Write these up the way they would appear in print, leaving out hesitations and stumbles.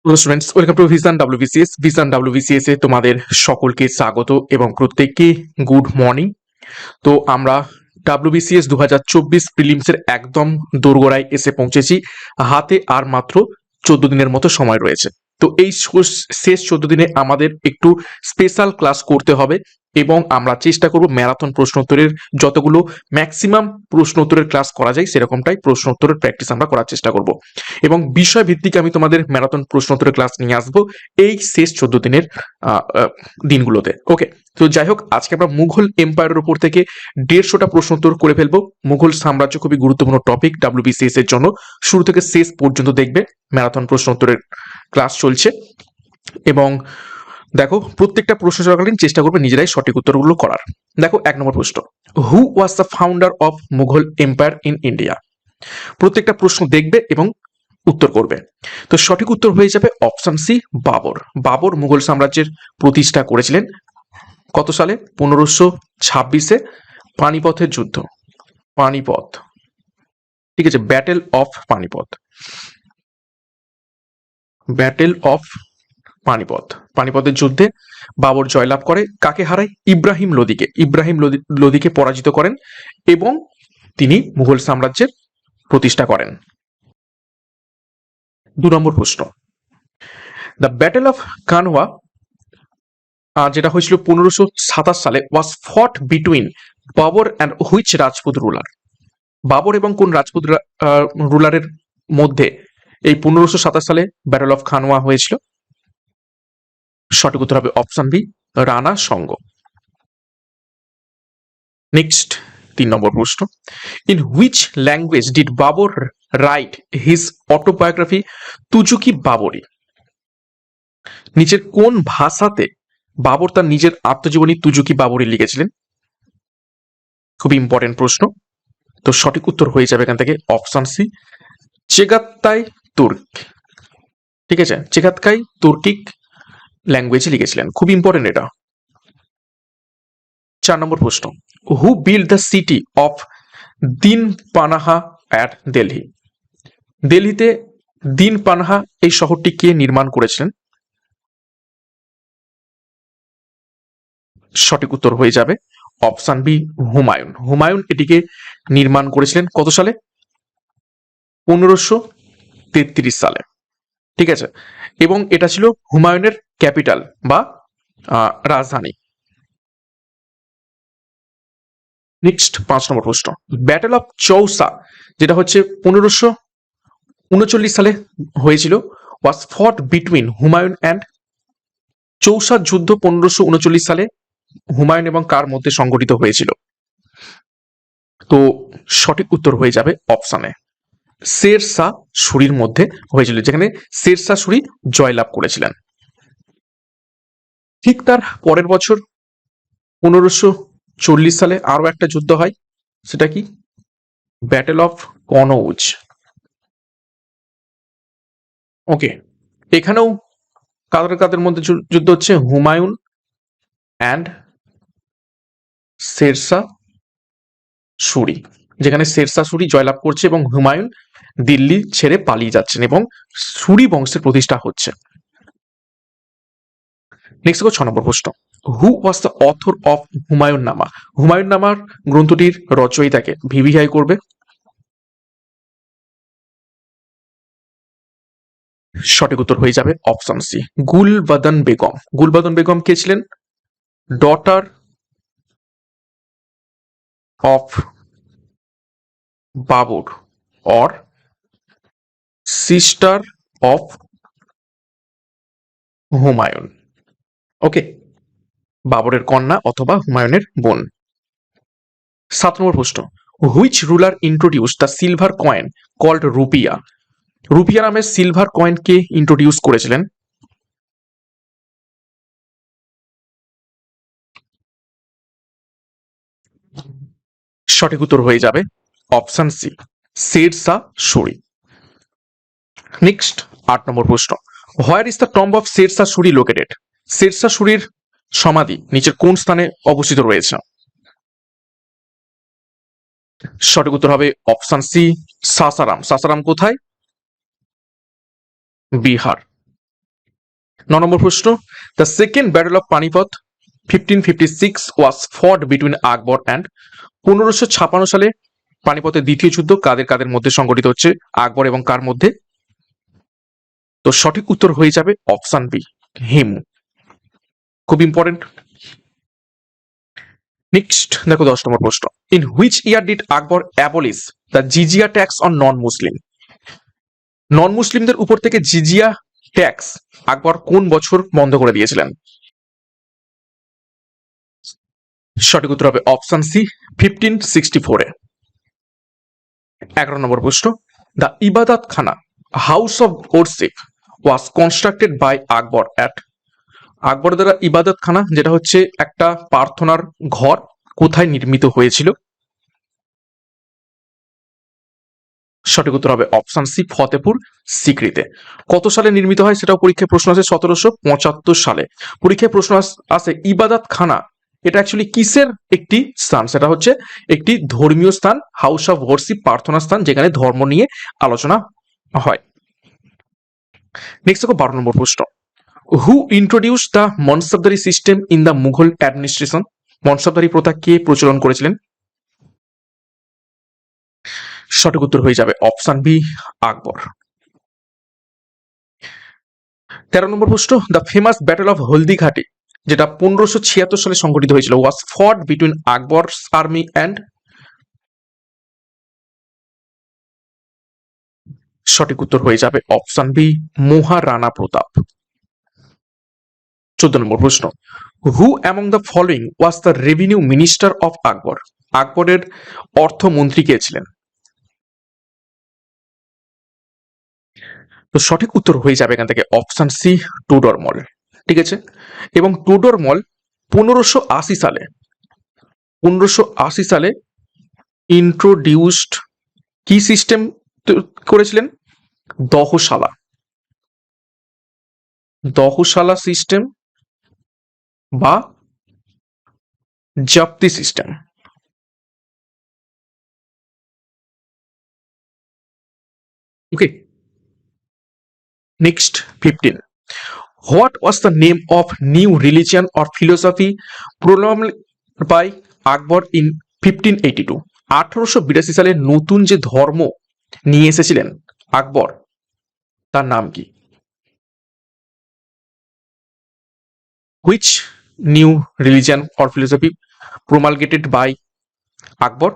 Hello students, welcome to Vision WBCS এ তোমাদের সকলকে স্বাগত এবং প্রত্যেককে গুড মর্নিং। তো আমরা ডাব্লিউবিসিএস 2024 প্রিলিমসের একদম দোরগোড়ায় এসে পৌঁছেছি। হাতে আর মাত্র 14 দিনের মতো সময় রয়েছে। তো এই শেষ 14 দিনে আমাদের একটু স্পেশাল ক্লাস করতে হবে এবং আমরা চেষ্টা করব ম্যারাথন প্রশ্নোত্তরের যতগুলো ম্যাক্সিমাম প্রশ্নোত্তরের ক্লাস করা যায় সেরকমটাই প্রশ্নোত্তরের প্র্যাকটিস আমরা করার চেষ্টা করব এবং বিষয় ভিত্তিক আমি তোমাদের ম্যারাথন প্রশ্নোত্তরের ক্লাস নিয়ে আসবো এই শেষ 14 দিনের দিনগুলোতে। ওকে, তো যাই হোক, আজকে আমরা মুঘল এম্পায়ারের উপর থেকে 150টা প্রশ্নোত্তর করে ফেলবো। মুঘল সাম্রাজ্য খুবই গুরুত্বপূর্ণ টপিক ডাব্লিউবিসিএস এর জন্য। শুরু থেকে শেষ পর্যন্ত দেখবে ম্যারাথন প্রশ্নোত্তরের ক্লাস চলছে এবং দেখো প্রত্যেকটা প্রশ্ন চলাকালীন চেষ্টা করবে নিজেরাই সঠিক উত্তরগুলো করার। দেখো 1 নম্বর প্রশ্ন, who was the founder of Mughal empire in India? প্রত্যেকটা প্রশ্ন দেখবে এবং উত্তর করবে। তো সঠিক উত্তর হয়ে যাবে অপশন সি, বাবর। বাবর মুঘল সাম্রাজ্যের প্রতিষ্ঠা করেছিলেন কত সালে? 1526-এ পানিপথের যুদ্ধ, পানিপথ, ঠিক আছে, battle of Panipat, battle of Panipat, পানিপথের যুদ্ধে বাবর জয়লাভ করে। কাকে হারায়? ইব্রাহিম লোদিকে। ইব্রাহিম লোদিকে পরাজিত করেন এবং তিনি মুঘল সাম্রাজ্যের প্রতিষ্ঠা করেন। 2 নম্বর প্রশ্ন, দ্য ব্যাটেল অফ কানওয়া যেটা হয়েছিল 1527 সালে was fought between Babur and which Rajput ruler? Babur এবং কোন রাজপুত রুলারের মধ্যে এই 1527 সালে ব্যাটেল অফ খানওয়া হয়েছিল? সঠিক উত্তর হবে অপশন বি, রানা সঙ্গ। নেক্সট 3 নম্বর প্রশ্ন, in which language did Babur write his autobiography Tuzuki Baburi? নিচের কোন ভাষাতে বাবর তার নিজের আত্মজীবনী তুজুকি বাবরি লিখেছিলেন? খুব ইম্পর্টেন্ট প্রশ্ন। তো সঠিক উত্তর হয়ে যাবে এখান থেকে অপশন সি, চেগাত্তাই তুর্ক। ঠিক আছে, চেগাতকাই তুর্কিক ল্যাঙ্গুয়েজে লিখেছিলেন। খুব ইম্পর্টেন্ট এটা। 4 নম্বর প্রশ্ন, who build the city of দিন পানাহা অ্যাট দিল্লি? দিল্লিতে দিন পানাহা এই শহরটি কে নির্মাণ করেছিলেন? সঠিক উত্তর হয়ে যাবে অপশন বি, হুমায়ুন। হুমায়ুন এটিকে নির্মাণ করেছিলেন কত সালে? 1533 সালে। ঠিক আছে, এবং এটা ছিল হুমায়ুনের ক্যাপিটাল বা রাজধানী। নেক্সট 5 নম্বর প্রশ্ন, ব্যাটেল অফ চৌসা যেটা হচ্ছে 1539 সালে হয়েছিল ওয়াজ fought between Humayun and? Chaucer যুদ্ধ 1539 সালে হুমায়ুন এবং কার মধ্যে সংঘটিত হয়েছিল? তো সঠিক উত্তর হয়ে যাবে অপশনে শের শাহ সুরির মধ্যে হয়েছিল, যেখানে শের শাহ সুরি জয়লাভ করেছিলেন। ঠিক তার পরের বছর 1540 সালে আরো একটা যুদ্ধ হয়, সেটা কি? Battle of Kannauj. ওকে, এখানেও কাদের কাদের মধ্যে যুদ্ধ হচ্ছে? হুমায়ুন অ্যান্ড শেরশাহ সুরি, যেখানে শেরশাহ সুরি জয়লাভ করছে এবং হুমায়ুন দিল্লি ছেড়ে পালিয়ে যাচ্ছেন এবং সুরি বংশের প্রতিষ্ঠা হচ্ছে। নেক্সট 6 নম্বর প্রশ্ন, who was the author of Humayun nama? Humayun নামার গ্রন্থটির রচয়িতাকে ভিভিআই করবে। সঠিক উত্তর হয়ে যাবে অপশন সি, গুলবদন বেগম। গুলবদন বেগম কে ছিলেন? Daughter of Babur or sister of Humayun. Okay, বাবরের কন্যা অথবা হুমায়ুনের বোন। 7 নম্বর প্রশ্ন, which ruler introduce the silver coin called rupiya? Rupiya নামের সিলভার কয়েন কে ইন্ট্রোডিউস করেছিলেন? সঠিক উত্তর হয়ে যাবে option C, Sher Shah Suri. Next 8 নম্বর প্রশ্ন, where is the tomb of Sher Shah Suri located? Sher Shah সুরির সমাধি নিচের কোন স্থানে অবস্থিত রয়েছে? সঠিক উত্তর হবে অপশন সি, সাসারাম। সাসারাম কোথায়? বিহার। নম্বর প্রশ্ন, the second battle of Panipat 1556 was fought between Akbar and 1556 সালে পানিপথের দ্বিতীয় যুদ্ধ কাদের কাদের মধ্যে সংঘটিত হচ্ছে, আকবর এবং কার মধ্যে? তো সঠিক উত্তর হয়ে যাবে অপশন বি, হিমু। খুব ইম্পর্টেন্ট। নেক্সট দেখো 10 নম্বর প্রশ্ন, in which year did Akbar abolish the jizya tax on non Muslim? Non মুসলিমদের উপর থেকে জিজিয়া ট্যাক্স আকবর কোন বছর বন্ধ করে দিয়েছিলেন? সঠিক উত্তর হবে অপশন সি, 1564-এ। 11 নম্বর প্রশ্ন, the Ibadat Khana house of worship was constructed by Akbar at? Akbar দ্বারা ইবাদত খানা যেটা হচ্ছে একটা প্রার্থনার ঘর, কোথায় নির্মিত হয়েছিল? সঠিক উত্তর হবে অপশন সি, ফতেপুর সিক্রিতে। কত সালে নির্মিত হয় সেটাও পরীক্ষায় প্রশ্ন আছে, 1775 সালে। পরীক্ষায় প্রশ্ন আসে ইবাদত খানা এটা অ্যাকচুয়ালি কিসের একটি স্থান? সেটা হচ্ছে একটি ধর্মীয় স্থান, হাউস অফ ওয়ারশিপ প্রার্থনা স্থান, যেখানে ধর্ম নিয়ে আলোচনা হয়। নেক্সট দেখো 12 নম্বর প্রশ্ন, who introduce the mansabdari system in the Mughal administration? Mansabdari প্রথা কে প্রচলন করেছিলেন? সঠিক উত্তর হয়ে যাবে অপশন বি, আকবর। 13 নম্বর প্রশ্ন, the famous battle of Haldighati যেটা 1576 সালে সংঘটিত হয়েছিল ওয়াজ fought between Akbar's army and? সঠিক উত্তর হয়ে যাবে অপশন বি, মহারানা প্রতাপ। 14 নম্বর প্রশ্ন, who among the following was the revenue minister of Akbar? আকবরের অর্থমন্ত্রী কে ছিলেন? তো সঠিক উত্তর হয়ে যাবে এখান থেকে অপশন সি, টুডরমল। ঠিক আছে, এবং টুডরমল 1580 সালে ইন্ট্রোডিউসড কি সিস্টেম করেছিলেন? দহশালা, দহশালা সিস্টেম বা Zabti system. Okay, next 15, what was the name of new religion or philosophy promulgated by Akbar in 1582? 1882 সালে নতুন যে ধর্ম নিয়ে এসেছিলেন আকবর, তার নাম কি? Which new religion or philosophy promulgated by Akbar?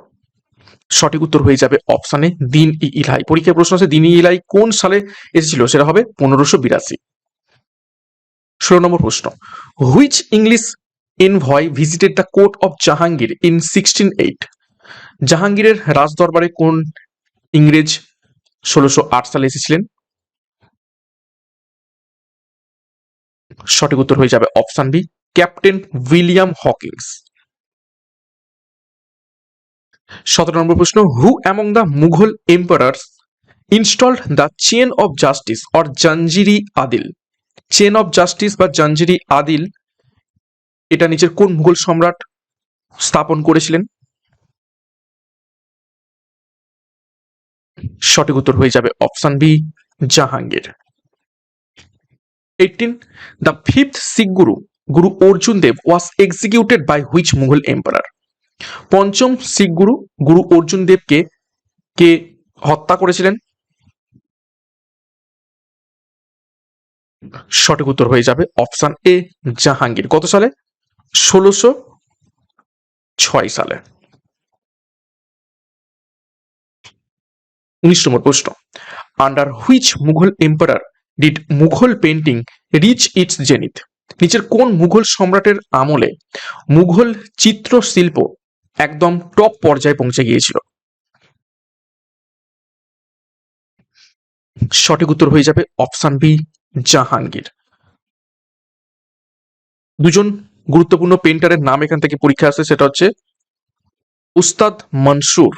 সঠিক উত্তর হয়ে যাবে অপশানে দিন ই ইলাই। পরীক্ষায় প্রশ্ন আছে দিন ই ইলাই কোন সালে এসেছিল, সেটা হবে 1582। 16 নম্বর প্রশ্ন, which English envoy visited the court of Jahangir in 1608? জাহাঙ্গীরের রাজদরবারে কোন ইংরেজ 1608 সালে এসেছিলেন? সঠিক উত্তর হয়ে যাবে option B, captain William Hawkins. 17 নম্বর প্রশ্ন, who among the Mughal emperors installed the chain of justice or Zanjiri Adil? Chain of justice বা জাঞ্জিরি আদিল এটা নিচের কোন মুঘল সম্রাট স্থাপন করেছিলেন? সঠিক উত্তর হয়ে যাবে option B, Jahangir. 18, the fifth Sikh guru Guru Arjun Dev was executed by which Mughal emperor? পঞ্চম শিখ গুরু গুরু অর্জুন দেবকে কে হত্যা করেছিলেন? সঠিক উত্তর হয়ে যাবে অপশন এ, জাহাঙ্গীর। কত সালে? 1606 সালে। 19 নম্বর প্রশ্ন, under which Mughal emperor did Mughal painting reach its zenith? নিচের কোন মুঘল সম্রাটের আমলে মুঘল চিত্রশিল্প একদম টপ পর্যায়ে পৌঁছে গিয়েছিল? সঠিক উত্তর হয়ে যাবে অপশন বি, জাহাঙ্গীর। দুজন গুরুত্বপূর্ণ পেন্টারের নাম এখান থেকে পরীক্ষা আসে, সেটা হচ্ছে উস্তাদ মনসুর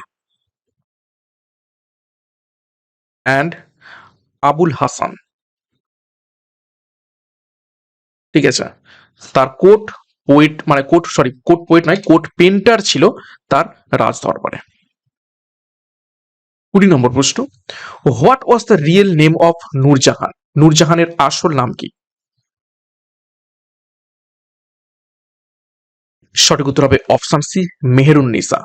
অ্যান্ড আবুল হাসান। ঠিক আছে, তার কোট পোয়েট মানে কোট পোয়েট নয়, কোট পেন্টার ছিল তার রাজ দরবারে। 20 নম্বর প্রশ্ন, what was the real name of Nurjahan? নূরজাহানের আসল নাম কি? সঠিক উত্তর হবে অপশন সি মেহেরুন্নিসা।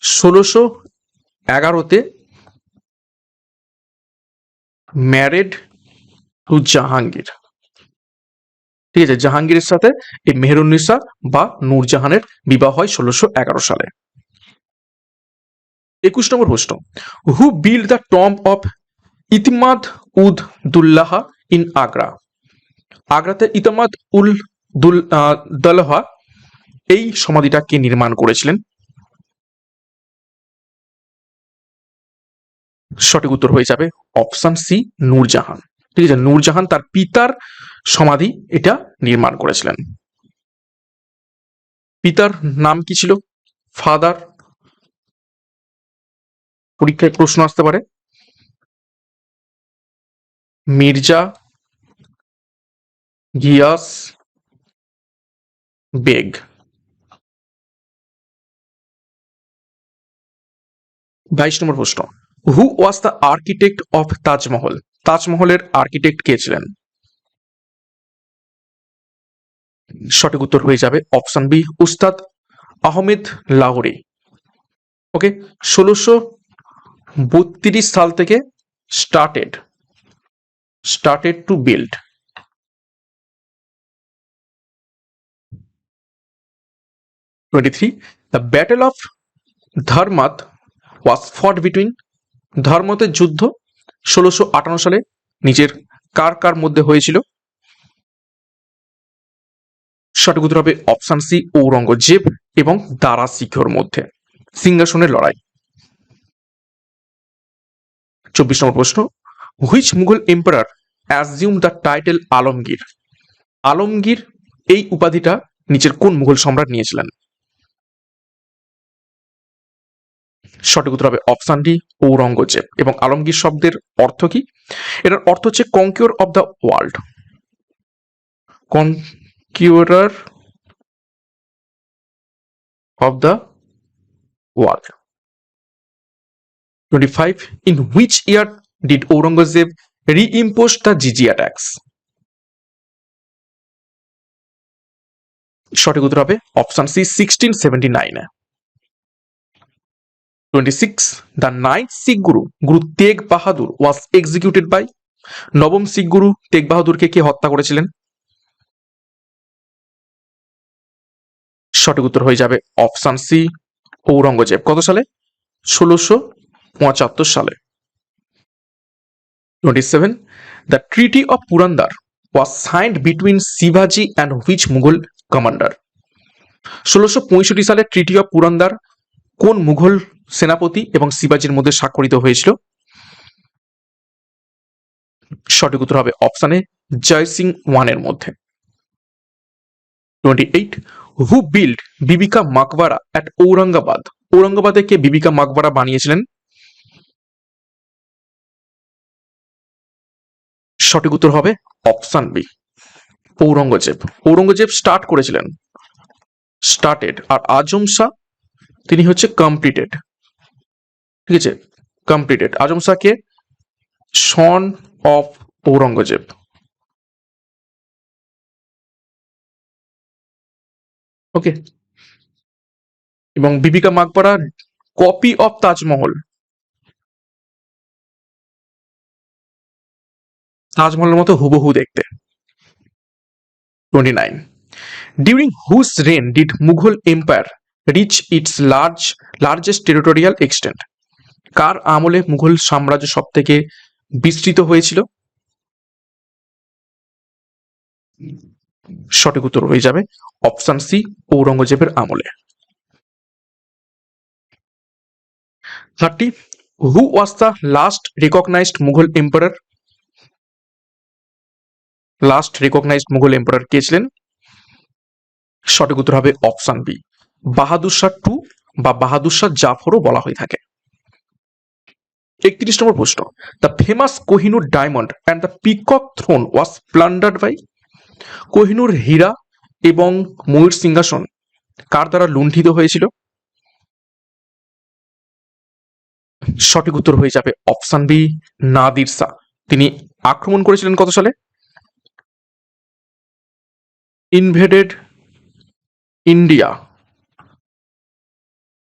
1611-তে ম্যারেড টু জাহাঙ্গীর। ঠিক আছে, জাহাঙ্গীরের সাথে এই মেহেরুন্নিসা বা নূরজাহানের বিবাহ হয় 1611 সালে। 21 নম্বর প্রশ্ন, who build the tomb of Itimad ud Daulah in Agra? আগ্রাতে ইতিমাদ উল দুল্লাহা এই সমাধিটা কে নির্মাণ করেছিলেন? সঠিক উত্তর হয়ে যাবে অপশন সি নূরজাহান। ঠিক আছে, নূরজাহান তার পিতার সমাধি এটা নির্মাণ করেছিলেন। পিতার নাম কি ছিল? ফাদার, পরীক্ষায় প্রশ্ন আসতে পারে। মির্জা গিয়াস বেগ। 22 নম্বর প্রশ্ন, who was the architect of Tajmahal? তাজমহলের আর্কিটেক্ট কে ছিলেন? সঠিক উত্তর হয়ে যাবে অপশন বি উস্তাদ আহমেদ লাহোরি। ওকে, 1632 সাল থেকে started to build. 23, the battle of Dharmat was fought between? ধর্মতের যুদ্ধ 1658 সালে নিজের কার কার মধ্যে হয়েছিল? সঠিক উত্তর হবে অপশন সি ঔরঙ্গজেব এবং দারা শিখর মধ্যে, সিংহাসনের লড়াই। 24 নম্বর প্রশ্ন, which Mughal emperor assume the title Alamgir? Alamgir এই উপাধিটা নিচের কোন মুঘল সম্রাট নিয়েছিলেন? সঠিক উত্তর হবে অপশন ডি ঔরঙ্গজেব। এবং আলমগীর শব্দের অর্থ কি? এটার অর্থ হচ্ছে conquer of the world. Conqueror of the world. 25, in which year did Aurangzeb reimpose the jizya tax? সঠিক উত্তর হবে option C 1679-এ। 26, the ninth Sikh Guru, Guru Tegh Bahadur was executed by? নবম শিখ গুরু তেগ বাহাদুরকে কে হত্যা করেছিলেন? সঠিক উত্তর হয়ে যাবে অপশন সি ঔরঙ্গজেব। কত সালে? 1675 সালে। 27, the Treaty of Purandar was signed between Shivaji and which Mughal commander? 1665 সালে ট্রিটি অফ পুরন্দর কোন মুঘল সেনাপতি এবং শিবাজির মধ্যে স্বাক্ষরিত হয়েছিল? সঠিক উত্তর হবে অপশন এ জয় সিং ওয়ানের মধ্যে। 28, who build Bibika Maqbara at Aurangabad? ঔরঙ্গাবাদে কে বিবিকা মাকবারা বানিয়েছিলেন? সঠিক উত্তর হবে option B Aurangzeb. Aurangzeb started, আর আজম শাহ তিনি হচ্ছে কমপ্লিটেড। ঠিক আছে, কমপ্লিটেড। আজম শাহ কে সন অফ ঔরঙ্গজেব। ওকে, এবং বিবিকা মাকবারা কপি অফ তাজমহল। তাজমহলের মতো হুবহু দেখতে। 29, during whose reign did Mughal empire reach its largest territorial extent? কার আমলে মুঘল সাম্রাজ্য সব থেকে বিস্তৃত হয়েছিল? সঠিক উত্তর হয়ে যাবে অপশন সি ঔরঙ্গজেবের আমলে। 30, who was the last recognized Mughal emperor? Last recognized Mughal emperor কে ছিলেন? সঠিক উত্তর হবে option B Bahadur Shah two বা বাহাদুর শাহ জাফরও বলা হয়ে থাকে। 31 নম্বর প্রশ্ন, the famous Kohinoor diamond and the peacock throne was plundered by? Kohinoor হীরা এবং ময়ূর সিংহাসন কার দ্বারা লুণ্ঠিত হয়েছিল? সঠিক উত্তর হয়ে যাবে অপশন বি নাদির শাহ। তিনি আক্রমণ করেছিলেন কত সালে? Invaded India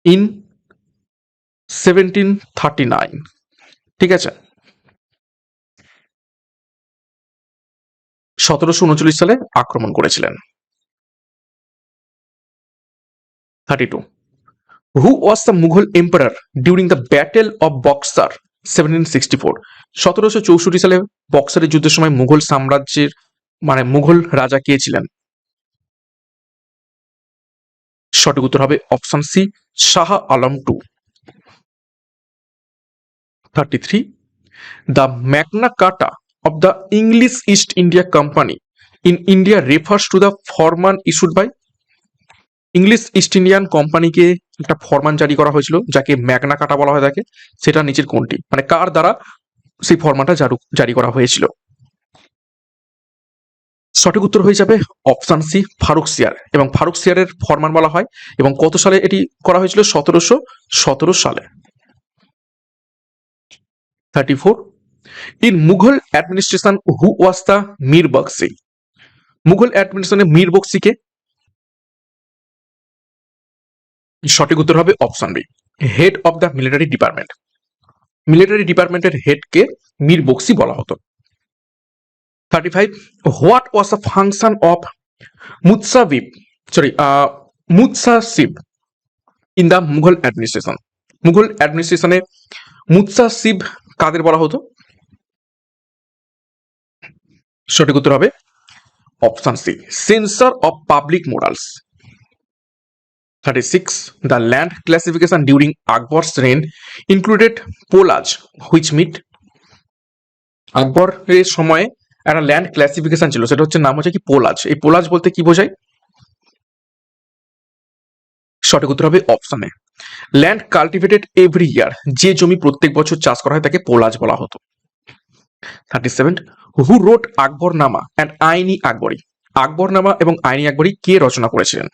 in 1739। ঠিক আছে, 1739 সালে আক্রমণ করেছিলেন। 32, who was the Mughal emperor during the battle of Buxar 1764? 1764 সালে বক্সারের যুদ্ধের সময় মুঘল সাম্রাজ্যের মুঘল রাজা কে ছিলেন? সঠিক উত্তর হবে option C, Shah Alam two. 33, the Magna Carta of the English East India Company in India refers to the ফরমান issued by? English east Indian কোম্পানিকে একটা ফরমান জারি করা হয়েছিল যাকে ম্যাগনা কাটা বলা হয় থাকে, সেটা নিচের কোনটি, কার দ্বারা সেই ফরমানটা জারি করা হয়েছিল? সঠিক উত্তর হয়ে যাবে অপশন সি, ফারুকসিয়ার। এবং ফারুকসিয়ারের ফরমান বলা হয়, এবং কত সালে এটি করা হয়েছিল? 1717 সালে। 34, in Mughal administration who was the Mir Bakshi? Mughal অ্যাডমিনিস্ট্রেশনে Mir Bakshi কে? সঠিক উত্তর হবে option B, head of the military department. Military ডিপার্টমেন্টের হেড কে মীর বক্সি বলা হতো। 35, what was the function of Muhtasib in the Mughal administration? Mughal অ্যাডমিনিস্ট্রেশনে মুৎসাসিব কাদের বলা হতো? সঠিক উত্তর হবে option C, censor of public morals. 36, the land classification during Akbar's reign included polaj, which meat? আকবরের সময়ে একটা ল্যান্ড ক্লাসিফিকেশন ছিল, সেটা হচ্ছে নাম হচ্ছে কি পোলাজ। এই পোলাজ বলতে কি বোঝায়? সঠিক উত্তর হবে অপশন এ, ল্যান্ড কাল্টিভেটেড এভরি ইয়ার, যে জমি প্রত্যেক বছর চাষ করা হয় তাকে পোলাজ বলা হতো। 37, হু রোট আকবরনামা অ্যান্ড আইনি আকবরী? আকবরনামা এবং আইনি আকবরী কে রচনা করেছিলেন?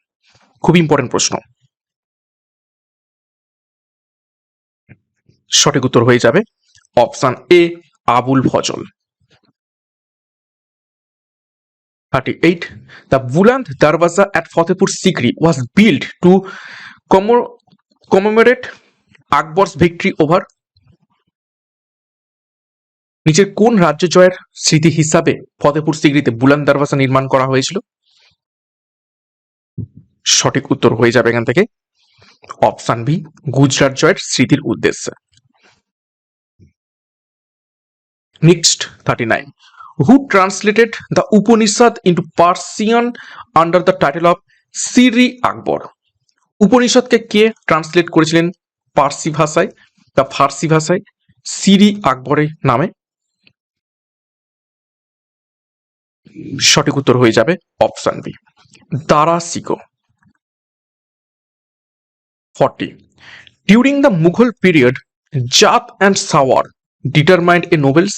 খুব ইম্পর্টেন্ট প্রশ্ন। সঠিক উত্তর হয়ে যাবে option A, Abul Fazal. 38, the Buland Darwaza at Fatehpur Sikri was built to commemorate Akbar's victory over? নিচের কোন রাজ্য জয়ের স্মৃতি হিসাবে ফতেপুর সিকরিতে বুলান্দ দরওয়াজা নির্মাণ করা হয়েছিল? সঠিক উত্তর হয়ে যাবে এখান থেকে অপশন বি, গুজরাট জয়ের স্মৃতির উদ্দেশ্যে। Next 39, who translated the Upanishad into Persian under the title of Siri Akbar? উপনিষদকে কে ট্রান্সলেট করেছিলেন পার্সি ভাষায় বা ফার্সি ভাষায় সিরি আকবরের নামে? সঠিক উত্তর হয়ে যাবে অপশন বি, দারা সিকো। 40, during the Mughal period Jat and Sawar determined a nobles?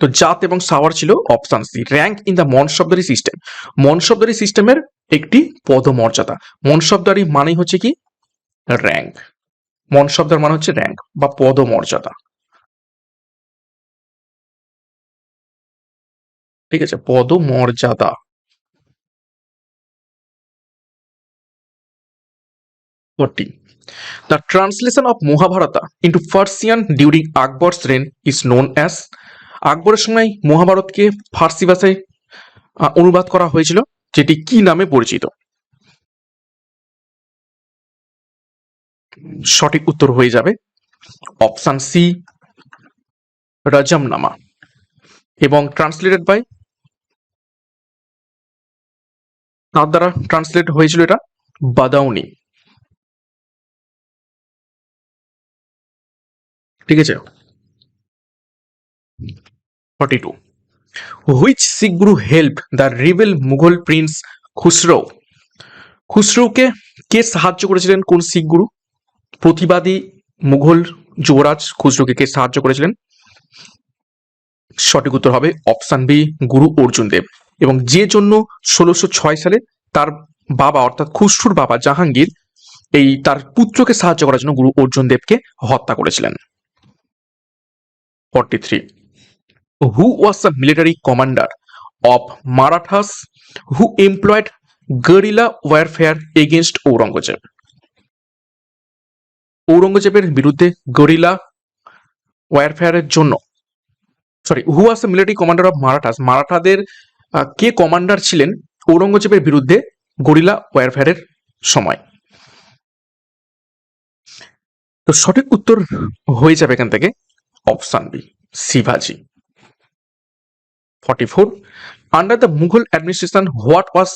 তো জাত এবং সাওয়ার ছিল option C, rank in the mansabdari system. Mansabdari সিস্টেমের একটি পদমর্যাদা। মনসবদারি মানেই হচ্ছে কি র্যাঙ্ক, মনসবদার মানে হচ্ছে র্যাঙ্ক বা পদমর্যাদা। ঠিক আছে, পদমর্যাদা। 40, the translation of Mahabharata into Persian during Akbar's reign is known as? আকবরের সময় মহাভারতকে ফার্সি ভাষায় অনুবাদ করা হয়েছিল, যেটি কি নামে পরিচিত? সঠিক উত্তর হয়ে যাবে অপশন সি, রজমনামা। এবং ট্রান্সলেটেড বাই, তার দ্বারা ট্রান্সলেট হয়েছিল এটা বাদাউনি। ঠিক আছে। 42, which Sikh Guru helped the rebel Mughal prince Khusro? খুসরোকে কে সাহায্য করেছিলেন? কোন শিখ গুরু প্রতিবাদী মুঘল যুবরাজ খুসরোকে কে সাহায্য করেছিলেন? সঠিক উত্তর হবে অপশন বি, গুরু অর্জুন দেব। এবং যে জন্য 1606 সালে তার বাবা অর্থাৎ খুসরোর বাবা জাহাঙ্গীর এই তার পুত্রকে সাহায্য করার জন্য গুরু অর্জুন দেবকে হত্যা করেছিলেন। 43, who was the military commander of Marathas who employed guerrilla warfare against Aurangzeb? ঔরঙ্গজেবের বিরুদ্ধে গেরিলা ওয়ারফেয়ারের জন্য, sorry, who was the military commander of Marathas, মারাঠাদের কে কমান্ডার ছিলেন ঔরঙ্গজেবের বিরুদ্ধে গরিলা ওয়ারফেয়ারের সময়? তো সঠিক উত্তর হয়ে যাবে এখান থেকে অপশন বি, শিবাজি। 44, under the Mughal administration what was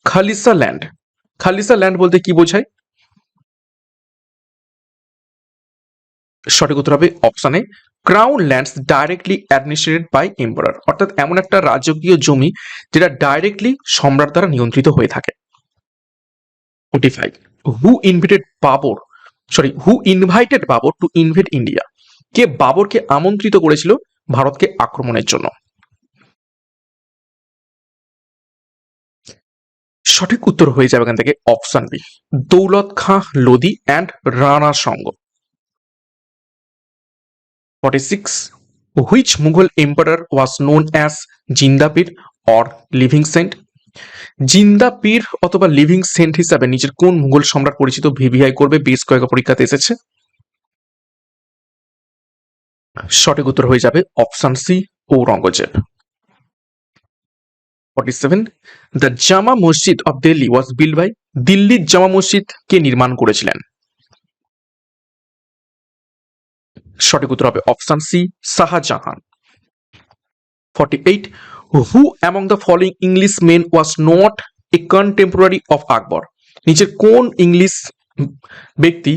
khalisa land? Khalisa land বলতে কি বোঝায়? সঠিক উত্তর হবে option A, crown lands directly administered by emperor, অর্থাৎ এমন একটা রাজকীয় জমি যেটা ডাইরেক্টলি সম্রাট দ্বারা নিয়ন্ত্রিত হয়ে থাকে। 45, who invited Babur, who invited Babur to invade India? কে বাবরকে আমন্ত্রিত করেছিল ভারতকে আক্রমণের জন্য? সঠিক উত্তর হয়ে যাবে এখান থেকে option B, Daulat Khan Lodi and Rana Sanga. 46, which Mughal emperor was known as Zindapir or living saint? Zindapir অথবা লিভিং সেন্ট হিসাবে নিজের কোন মুঘল সম্রাট পরিচিত? ভিভিআই করবে, বেশ কয়েক পরীক্ষাতে এসেছে। সঠিক উত্তর হয়ে যাবে option C, Aurangzeb. 47, the Jama Masjid of Delhi was build by? দিল্লির জামা মসজিদ কে নির্মাণ করেছিলেন? সঠিক উত্তর হবে option C, Shahjahan. 48, who among the following English men was not a contemporary of Akbar? নিচের কোন ইংলিশ ব্যক্তি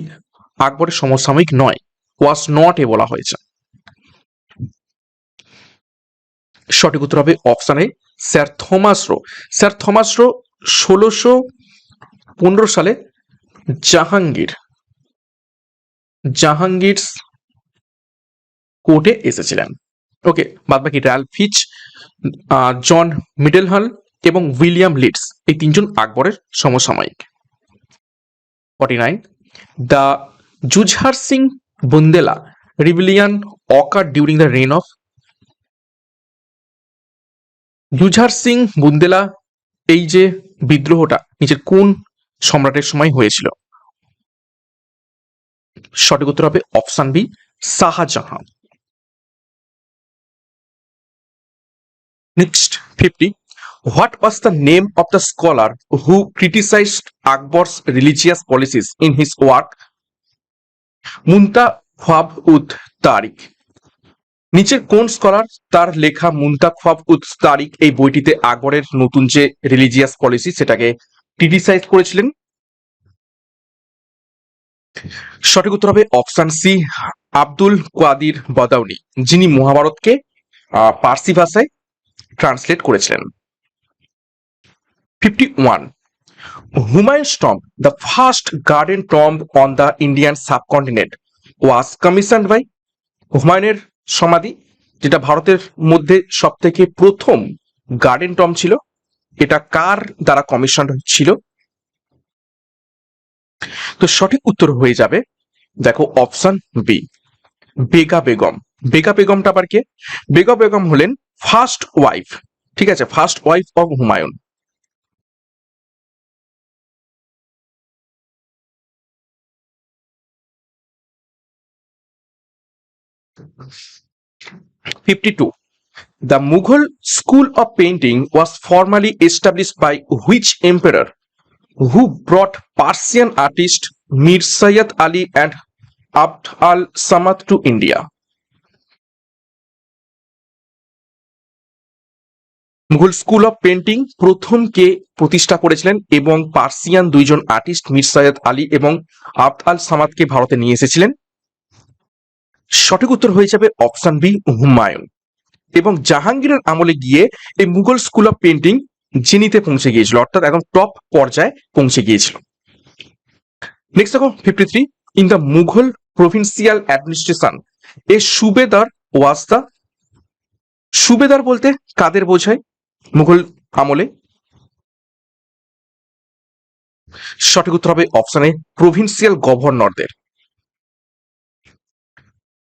আকবরের সমসাময়িক নয়? ওয়াজ নট এ বলা হয়েছে। সঠিক উত্তর হবে অপশন এ, sir Thomas rho. Sir Thomas rho 1615 সালে জাহাঙ্গীর কোর্টে এসেছিলেন। ওকে, বাদ বাকি র্যালফ ফিচ, জন মিডেলহল এবং উইলিয়াম লিডস এই তিনজন আকবরের সমসাময়িক। 49, the Jujhar Singh Bundela rebellion occur during the reign of? Jujhar Singh Bundela এই যে বিদ্রোহটা নিচের কোন সম্রাটের সময় হয়েছিল? সঠিক উত্তর হবে option B, Shahjahan. Next 50, what was the name of the scholar who criticized Akbar's religious policies in his work মুনতাখ্বাব উদ তারিক? নিচের কোন স্কলার তার লেখা মুনতাখ্বাব উদ তারিক এই বইটিতে আকবরের নতুন যে রিলিজিয়াস পলিসি সেটাকে ক্রিটিসাইজ করেছিলেন? সঠিক উত্তর হবে অপশন সি, আব্দুল কাদির বদাউনি, যিনি মহাভারতকে পার্সি ভাষায় ট্রান্সলেট করেছিলেন। 51, Humayun's tomb, the first garden tomb on the Indian subcontinent, was commissioned by? হুমায়ুনের সমাধি যেটা ভারতের মধ্যে সব থেকে প্রথম গার্ডেন টম্ব ছিল, এটা কার দ্বারা কমিশন ছিল? তো সঠিক উত্তর হয়ে যাবে দেখো অপশন বি, বেগা বেগম। বেগা বেগমটা আবার কে? বেগা বেগম হলেন ফার্স্ট ওয়াইফ, ঠিক আছে, first wife of Humayun. 52, the Mughal school of painting was formally established by which emperor who brought Persian artist Mir Sayyid Ali and Abd al-Samad to India? Mughal school of painting প্রথম কে প্রতিষ্ঠা করেছিলেন এবং Persian দুইজন artist Mir Syed Ali এবং আবদ আল সামাদকে ভারতে নিয়ে এসেছিলেন? সঠিক উত্তর হয়ে যাবে অপশন বি, হুমায়ুন। এবং জাহাঙ্গীরের আমলে গিয়ে এই মুঘল স্কুল অফ পেন্টিং জিনিতে পৌঁছে গিয়েছিল, অর্থাৎ এখন টপ পর্যায়ে পৌঁছে গিয়েছিল। নেক্সট দেখো 53, in the Mughal provincial administration A subedar was the? সুবেদার বলতে কাদের বোঝায় মুঘল আমলে? সঠিক উত্তর হবে option A, provincial গভর্নরদের।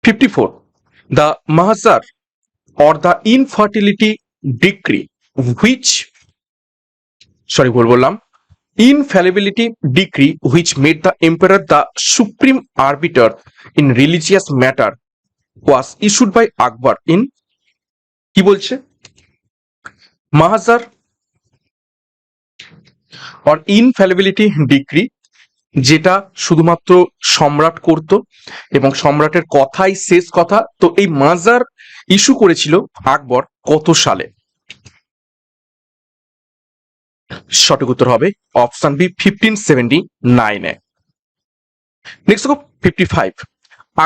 54, the Mahzar or the infertility decree which, ভুল বললাম, infallibility decree which made the emperor the supreme arbiter in religious matter was issued by Akbar in, কি বলছে, মাহাজার অর ইনফ্যালিবিলিটি ডিক্রি, যেটা শুধুমাত্র সম্রাট করত এবং সম্রাটের কথাই শেষ কথা। তো এই মাজার ইস্যু করেছিল আকবর কত সালে? সঠিক উত্তর হবে অপশন বি 1579-এ। নেক্সট দেখো 55,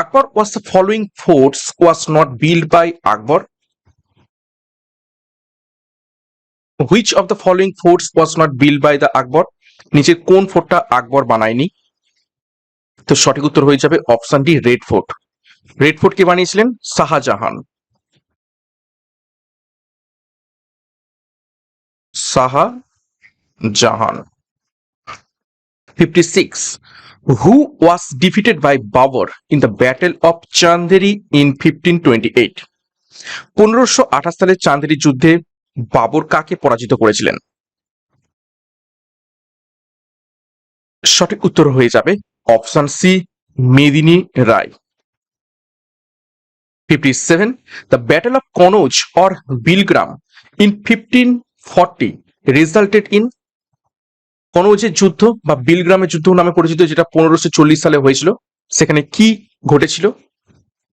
Akbar was the following forts was not build by Akbar, which of the following forts was not build by the Akbar, নিচের কোন ফোর্টটা আকবর বানায়নি? তো সঠিক উত্তর হয়ে যাবে option D Red Fort. Red Fort কে বানিয়েছিলেন? Shahjahan. Shahjahan. 56, who was defeated by Babur in the Battle of Chanderi in 1528? 1528 সালের চাঁদেরি যুদ্ধে বাবর কাকে পরাজিত করেছিলেন? সঠিক উত্তর হয়ে যাবে option C Medini Rai. 57, the battle of Kannauj or Bilgram in 1540 resulted in, কনৌজের যুদ্ধ বা বিলগ্রামের যুদ্ধ নামে পরিচিত, যেটা 1540 সালে হয়েছিল, সেখানে কি ঘটেছিল?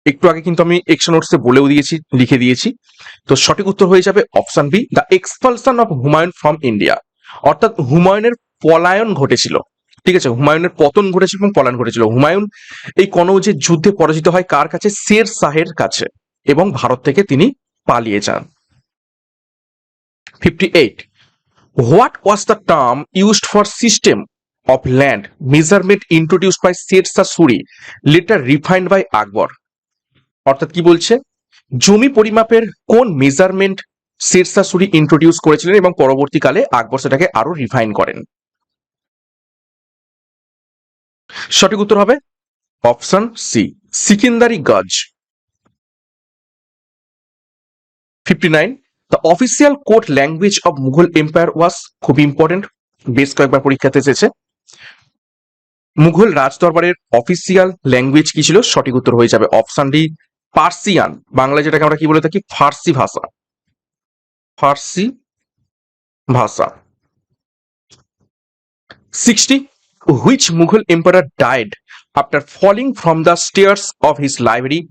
একটু আগে কিন্তু আমি এক্সন নোটসে বলেও দিয়েছি, লিখে দিয়েছি। তো সঠিক উত্তর হয়ে যাবে option B the expulsion of Humayun from India, অর্থাৎ হুমায়ুনের পলায়ন ঘটেছিল। ঠিক আছে, হুমায়ুনের পতন ঘটেছিল এবং পলায়ন ঘটেছিল। হুমায়ুন এই কনৌজের যুদ্ধে পরাজিত হয় কার কাছে? শের শাহের কাছে, এবং ভারত থেকে তিনি পালিয়ে যান। 58, what was the term used for system of land measurement introduced by Sher Shah Suri, later refined by Akbar? অর্থাৎ কি বলছে, জমি পরিমাপের কোন মেজারমেন্ট শের শাহ সুরি ইন্ট্রোডিউস করেছিলেন এবং পরবর্তীকালে আকবর সেটাকে আরো রিফাইন করেন? সঠিক উত্তর হবে option C Sikandari gaz. 59, the official court language of Mughal empire was, খুব ইম্পর্টেন্ট, বেশ কয়েকবার পরীক্ষাতে এসেছে। মুঘল রাজদরবারের অফিসিয়াল ল্যাঙ্গুয়েজ কি ছিল? সঠিক উত্তর হয়ে যাবে অপশন ডি পার্সিয়ান, বাংলায় যেটাকে আমরা কি বলে থাকি? ফার্সি ভাষা। ফার্সি ভাষা। 60, which Mughal emperor died after falling from the stairs of his library?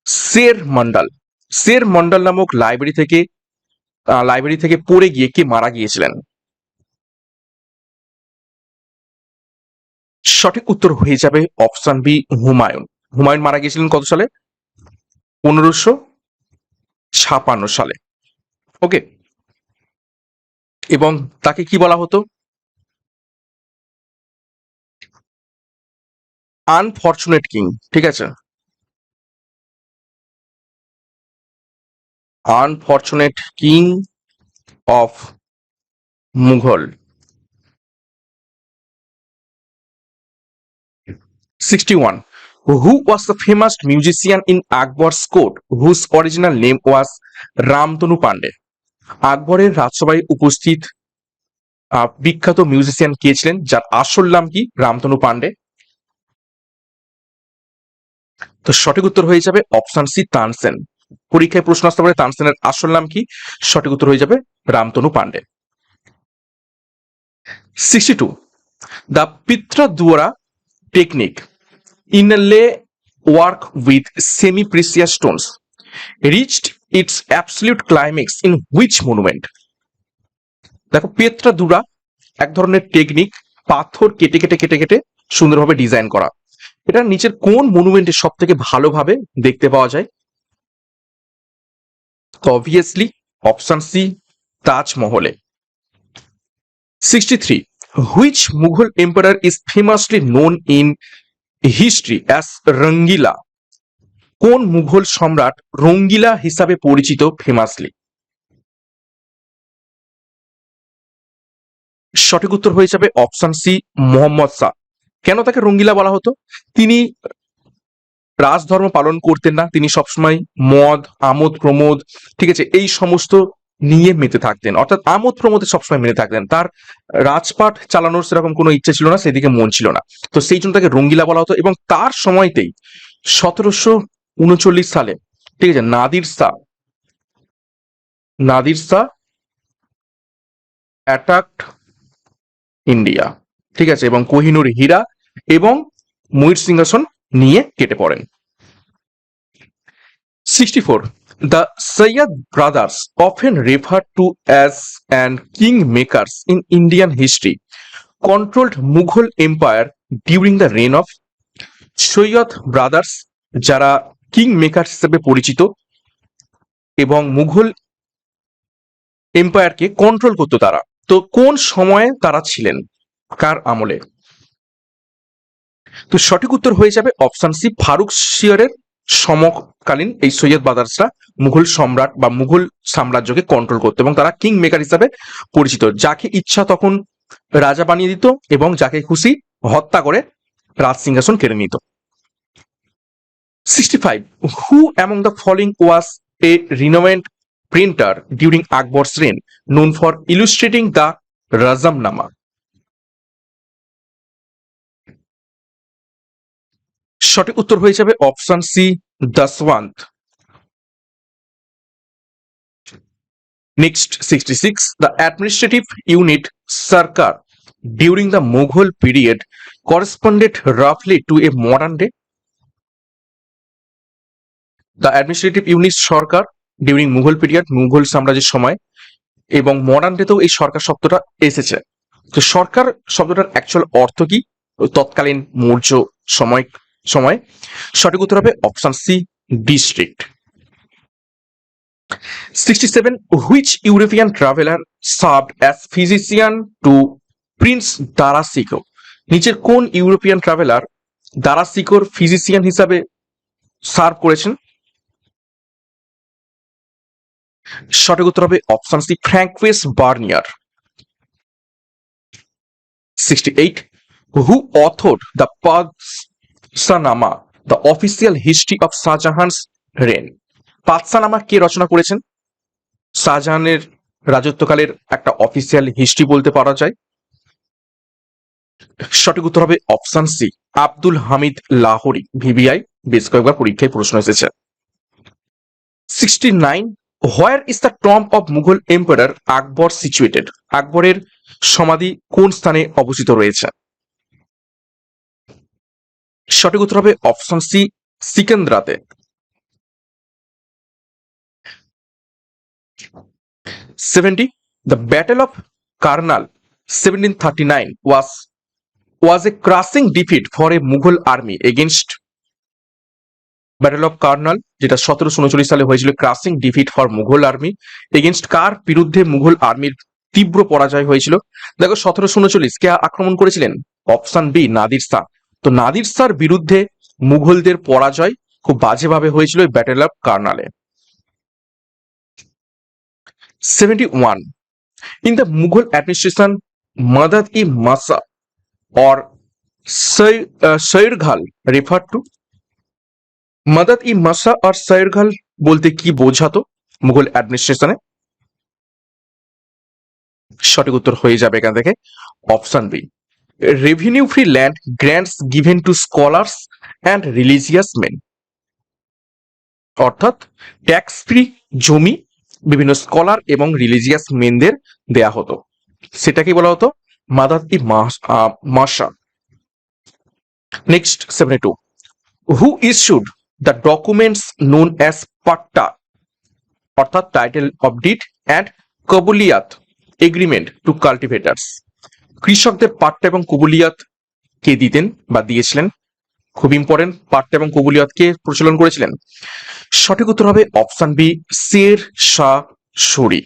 শের মন্ডল। শের মন্ডল নামক লাইব্রেরি থেকে পড়ে গিয়ে কে মারা গিয়েছিলেন? সঠিক উত্তর হয়ে যাবে অপশন বি হুমায়ুন। হুমায়ুন মারা গিয়েছিলেন কত সালে? 1556 সালে। ওকে, এবং তাকে কি বলা হতো? Unfortunate king. ঠিক আছে, unfortunate king of Mughal. 61, who was the famous musician in Akbar's court whose original name was Ramtanu Pandey? আকবরের রাজসভায় উপস্থিত বিখ্যাত মিউজিশিয়ান কে ছিলেন যার আসল নাম কি? রামতনু পান্ডে। তো সঠিক উত্তর হয়ে যাবে অপশন সি তানসেন। পরীক্ষায় প্রশ্ন আসতে পারে তানসেনের আসল নাম কি? সঠিক উত্তর হয়ে যাবে Ramtanu Pandey. 62, the Pitradura technique inlay work with semi-precious stones reached its absolute climax in which monument? দেখো, পেত্রাদুরা এক ধরনের টেকনিক, পাথর কেটে কেটে কেটে কেটে সুন্দরভাবে ডিজাইন করা। এটা নিচের কোন মনুমেন্টে সব থেকে ভালোভাবে দেখতে পাওয়া যায়? অবভিয়াসলি অপশন সি তাজমহলে। 63, which Mughal emperor is famously known in history as রঙ্গিলা? কোন মুঘল সম্রাট রঙ্গিলা হিসাবে পরিচিত ফেমাসলি? সঠিক উত্তর হয়ে যাবে অপশন সি মোহাম্মদ শাহ। কেন তাকে রঙ্গিলা বলা হতো? তিনি রাজধর্ম পালন করতেন না, তিনি সবসময় মদ, আমোদ প্রমোদ, ঠিক আছে, এই সমস্ত নিয়ে মেতে থাকতেন, অর্থাৎ আমোদ প্রমোদে সবসময় মেতে থাকতেন। তার রাজপাট চালানোর সেরকম কোনো ইচ্ছে ছিল না, সেদিকে মন ছিল না। তো সেই জন্য তাকে রঙ্গিলা বলা হতো। এবং তার সময়তেই 1739 সালে, ঠিক আছে, নাদির শাহ অ্যাটাকড ইন্ডিয়া, ঠিক আছে, এবং কোহিনুর হীরা এবং ময়ূর সিংহাসন নিয়ে কেটে পড়েন। 64. The Sayyid brothers, often referred to as an kingmakers in Indian history, controlled Mughal Empire during the reign of Syed brothers, যারা কিং মেকার হিসেবে পরিচিত এবং মুঘল এম্পায়ারকে কন্ট্রোল করতো তারা। তো কোন সময়ে তারা ছিলেন, কার আমলে? তো সঠিক উত্তর হয়ে যাবে অপশন সি, ফারুক শিয়রের সমকালীন এই সৈয়দ ব্রাদার্সরা মুঘল সম্রাট বা মুঘল সাম্রাজ্যকে কন্ট্রোল করতো এবং তারা কিং মেকার হিসাবে পরিচিত। যাকে ইচ্ছা তখন রাজা বানিয়ে দিত এবং যাকে খুশি হত্যা করে রাজ সিংহাসন কেড়ে নিত। 65. Who among the following was a renowned printer during Akbar's reign, known for illustrating the Razamnama? সঠিক উত্তর হয়ে যাবে option C, দাসওয়ান্ত। Next, 66. The administrative unit Sarkar during the Mughal period corresponded roughly to a modern day. The administrative unit Sarkar during Mughal period, Mughal সাম্রাজ্যের সময়, এবং modern ডেতেও এই সরকার শব্দটা এসেছে। তো সরকার শব্দটার অ্যাকচুয়াল অর্থ কি? তৎকালীন মৌর্য সময় সঠিক উত্তর হবে option C, district. 67. Which European traveler served as physician to Prince Darasiko? নিচের কোন ইউরোপিয়ান ট্রাভেলার দারাসিকোর ফিজিশিয়ান হিসাবে সার্ভ করেছেন? সঠিক উত্তর হবে option C, Francois Bernier. 68. Who authored the Padshahnama, the official history of Shahjahan's reign? Padshahnama কে রচনা করেছেন? শাহজাহানের রাজত্বকালের একটা অফিসিয়াল হিস্ট্রি বলতে পারা যায়। সঠিক উত্তর হবে option C, Abdul Hamid Lahori. VVI বেশ কয়েকবার পরীক্ষায় প্রশ্ন এসেছে। 69. Where is the tomb of Mughal Emperor Akbar situated? আকবরের সমাধি কোন স্থানে অবস্থিত রয়েছে? সঠিক উত্তর হবে option C, সিকেন্দ্রাতে। 70. The Battle of Karnal 1739 was a crushing defeat for a Mughal army against battle of Karnal, যেটা 1739 সালে হয়েছিল, crushing defeat for Mughal army against কার বিরুদ্ধে মুঘল আর্মির তীব্র পরাজয় হয়েছিল? দেখো 1739 কে আক্রমণ করেছিলেন? Option B, Nadir Shah. তো নাদির শাহর বিরুদ্ধে মুঘলদের পরাজয় খুব বাজেভাবে হয়েছিল এই battle of কার্নালে। 71. In the Mughal administration, Madad-i-Masa or Sairghal referred to? মাদাদ-ই-মাসা আর সাইরঘাল বলতে কি বোঝাতো মুঘল অ্যাডমিনিস্ট্রেশনে? সঠিক উত্তর হয়ে যাবে এখান থেকে option B, revenue free land grants given to scholars and religious men. অর্থাৎ ট্যাক্স ফ্রি জমি বিভিন্ন স্কলার এবং রিলিজিয়াস মেনদের দেয়া হতো, সেটাকে বলা হতো মাদাদ-ই-মাসা। Next, 72. Who issued the documents known as patta, অর্থাৎ title of deed and kabuliyat agreement to cultivators? কৃষকদের পাট্টা এবং কবুলিয়াত কে দিতেন বা দিয়েছিলেন? খুব ইম্পর্টেন্ট, পাট্টা এবং কবুলিয়াত কে প্রচলন করেছিলেন? সঠিক উত্তর হবে option B, Sher Shah Suri.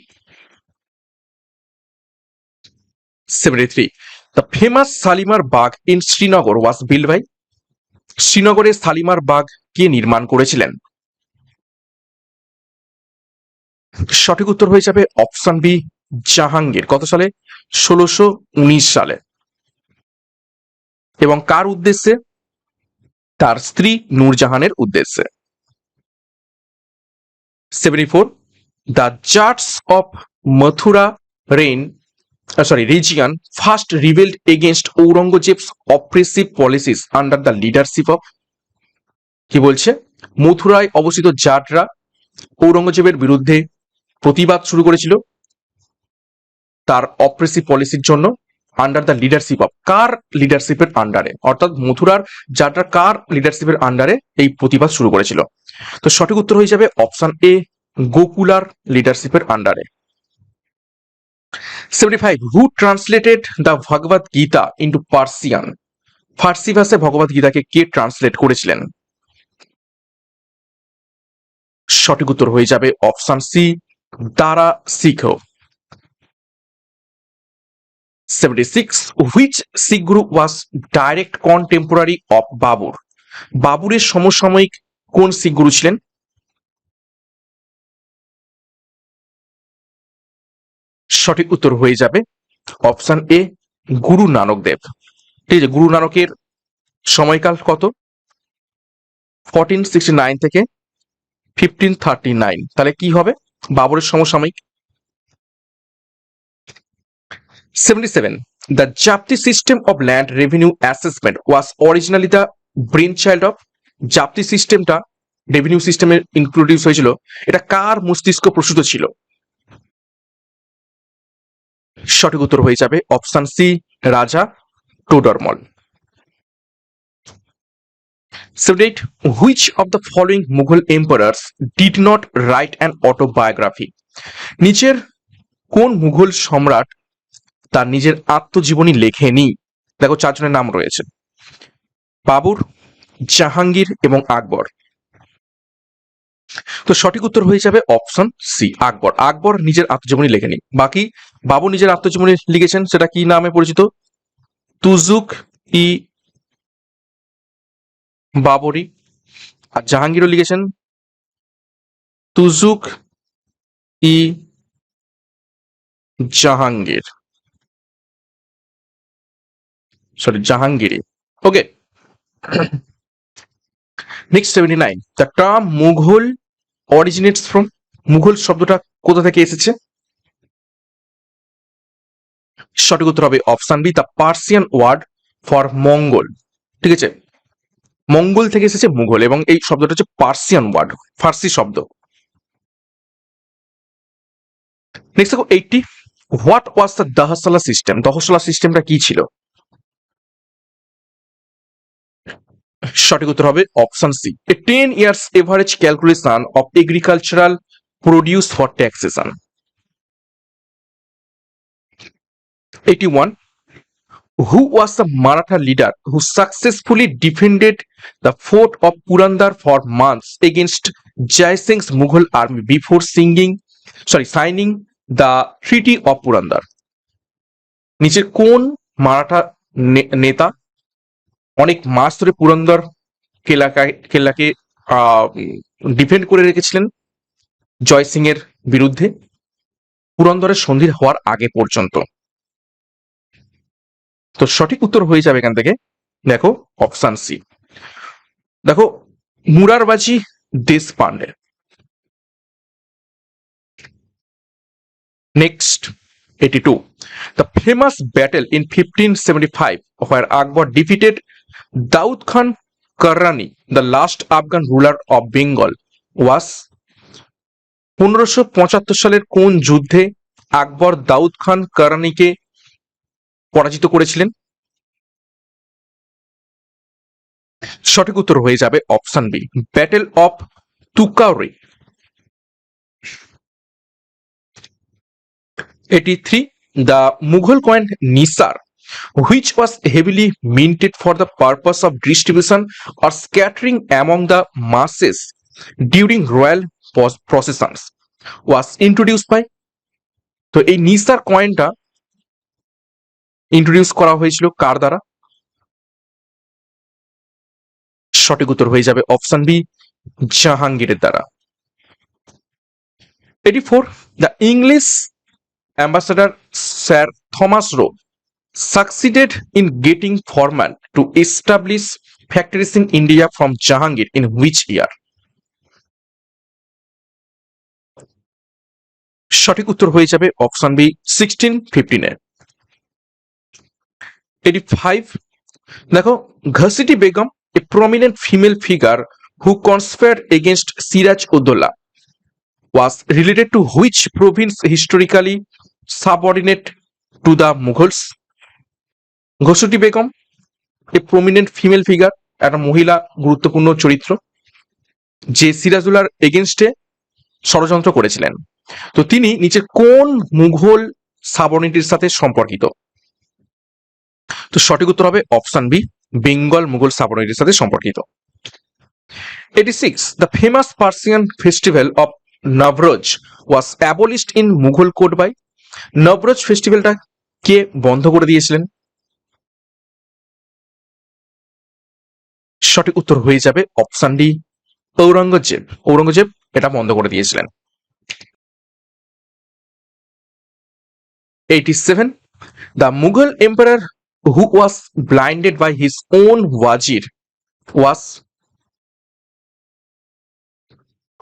73. The famous Shalimar Bagh in Srinagar was built by? শ্রীনগরে শালিমার বাগ কে নির্মাণ করেছিলেন? সঠিক উত্তর হয়ে যাবে অপশন বি, জাহাঙ্গীর। কত সালে? 1619 সালে। এবং কার উদ্দেশ্যে? তার স্ত্রী নূরজাহানের উদ্দেশ্যে। 74. The jars of Mathura region first rebelled against Aurangzeb's oppressive policies under the leadership of, কি বলছে, মথুরায় অবস্থিত জাটরা ঔরঙ্গজেবের বিরুদ্ধে প্রতিবাদ শুরু করেছিল তার অপ্রেসিভ পলিসির জন্য, আন্ডার দ্য লিডারশিপ অফ, কার লিডারশিপের আন্ডারে, অর্থাৎ মথুরার জাটরা কার লিডারশিপের আন্ডারে এই প্রতিবাদ শুরু করেছিল? তো সঠিক উত্তর হয়ে যাবে অপশন এ, গোকুলার লিডারশিপের আন্ডারে। 75. Who translated the Bhagavad Gita into Persian? ফার্সি ভাষায় ভগবত গীতাকে কে ট্রান্সলেট করেছিলেন? সঠিক উত্তর হয়ে যাবে অপশন সি, দারা শিখো। 76. Which Sikh guru was direct contemporary of Babur? বাবরের সমসাময়িক কোন শিখ গুরু ছিলেন? সঠিক উত্তর হয়ে যাবে অপশন এ, গুরু নানক দেব। ঠিক আছে, গুরু নানকের সময়কাল কত? 1469 থেকে 1539। তাহলে কি হবে বাবরের সমসাময়িক? 77. The Japti system of land revenue assessment was originally the brainchild of, জাপ্তি সিস্টেমটা রেভিনিউ সিস্টেমে ইন্ট্রোডিউস হয়েছিল, এটা কার মস্তিষ্ক প্রসূত ছিল? সঠিক উত্তর হয়ে যাবে অপশন সি, রাজা Todar Mal. 78. Which of the following Mughal emperors did not write an autobiography? নিচের কোন মুঘল সম্রাট তার নিজের আত্মজীবনী লেখেনি? দেখো চারজনের নাম রয়েছে, বাবর, জাহাঙ্গীর এবং আকবর। তো সঠিক উত্তর হয়ে যাবে অপশন সি, আকবর। আকবর নিজের আত্মজীবনী লেখেনি। বাকি বাবর নিজের আত্মজীবনী লিখেছেন, সেটা কি নামে পরিচিত? তুজুক ই বাবরি। আর জাহাঙ্গীরও লিখেছেন Tuzuk i Jahangir, Jahangiri. Okay, next 79. The term Mughal originates from, Mughal শব্দটা কোথা থেকে এসেছে? সঠিক উত্তর হবে option B, the Persian word for Mongol. ঠিক আছে, মঙ্গল থেকে এসেছে মুঘল, এবং এই শব্দটা হচ্ছে পার্সিয়ান ওয়ার্ড, ফার্সি শব্দ। নেক্সট দেখো 80. What was the dahsala system? Dahsala সিস্টেমটা কি ছিল? সঠিক উত্তর হবে option C, a 10 years average calculation of agricultural produce for taxation. 81. Who was the Maratha leader who successfully defended the fort of Purandar for months against Jai Singh's Mughal army before signing the Treaty of Purandar? নিচের কোন মারাঠা নেতা অনেক মাস ধরে Purandara কেল্লাকে defend করে রেখেছিলেন জয় সিং এর বিরুদ্ধে পুরন্দরের সন্ধি হওয়ার আগে পর্যন্ত? তো সঠিক উত্তর হয়ে যাবে এখান থেকে, দেখো অপশন সি, দেখো মুরারবাজি Deshpande. Next 82. The famous battle in 1575 where Akbar defeated Daud Khan Karrani, the last Afghan ruler of Bengal, was 1575 সালের কোন যুদ্ধে আকবর দাউদ খান কারানিকে পরাজিত করেছিলেন? সঠিক উত্তর হয়ে যাবে option B, battle of Tukaroi. 83. The Mughal coin Nisar, which was heavily minted for the purpose of distribution or scattering among the masses during royal processions, was introduced by, তো এই নিসার কয়েনটা ইন্ট্রোডিউস করা হয়েছিল কার দ্বারা? সঠিক উত্তর হয়ে যাবে অপশন বি, জাহাঙ্গীরের দ্বারা। 84. The English ambassador Sir Thomas Roe succeeded in getting Forman to establish factories in India from Jahangir in which year? সঠিক উত্তর হয়ে যাবে অপশন বি 1615 85 দেখো Ghaseti Begum a prominent female figure who conspired against Siraj ud-Daulah was related to which province historically subordinate to the Mughals? Ghaseti Begum a prominent female figure, একটা মহিলা গুরুত্বপূর্ণ চরিত্র যে সিরাজউদ্দৌলার এগেনস্টে ষড়যন্ত্র করেছিলেন। তো তিনি নিচে কোন মুঘল সাবর্ডিনেটের সাথে সম্পর্কিত? তো সঠিক উত্তর হবে অপশন বি বেঙ্গল মুঘল সাবর্ডিনেটের সাথে সম্পর্কিত। 86 the famous Persian festival of Navroz was abolished in Mughal court by. Navroz ফেস্টিভ্যালটা কে বন্ধ করে দিয়েছিলেন? সঠিক উত্তর হয়ে যাবে অপশন ডি ঔরঙ্গজেব। ঔরঙ্গজেব এটা বন্ধ করে দিয়েছিলেন। 87 the Mughal emperor who was blinded by his own wazir was,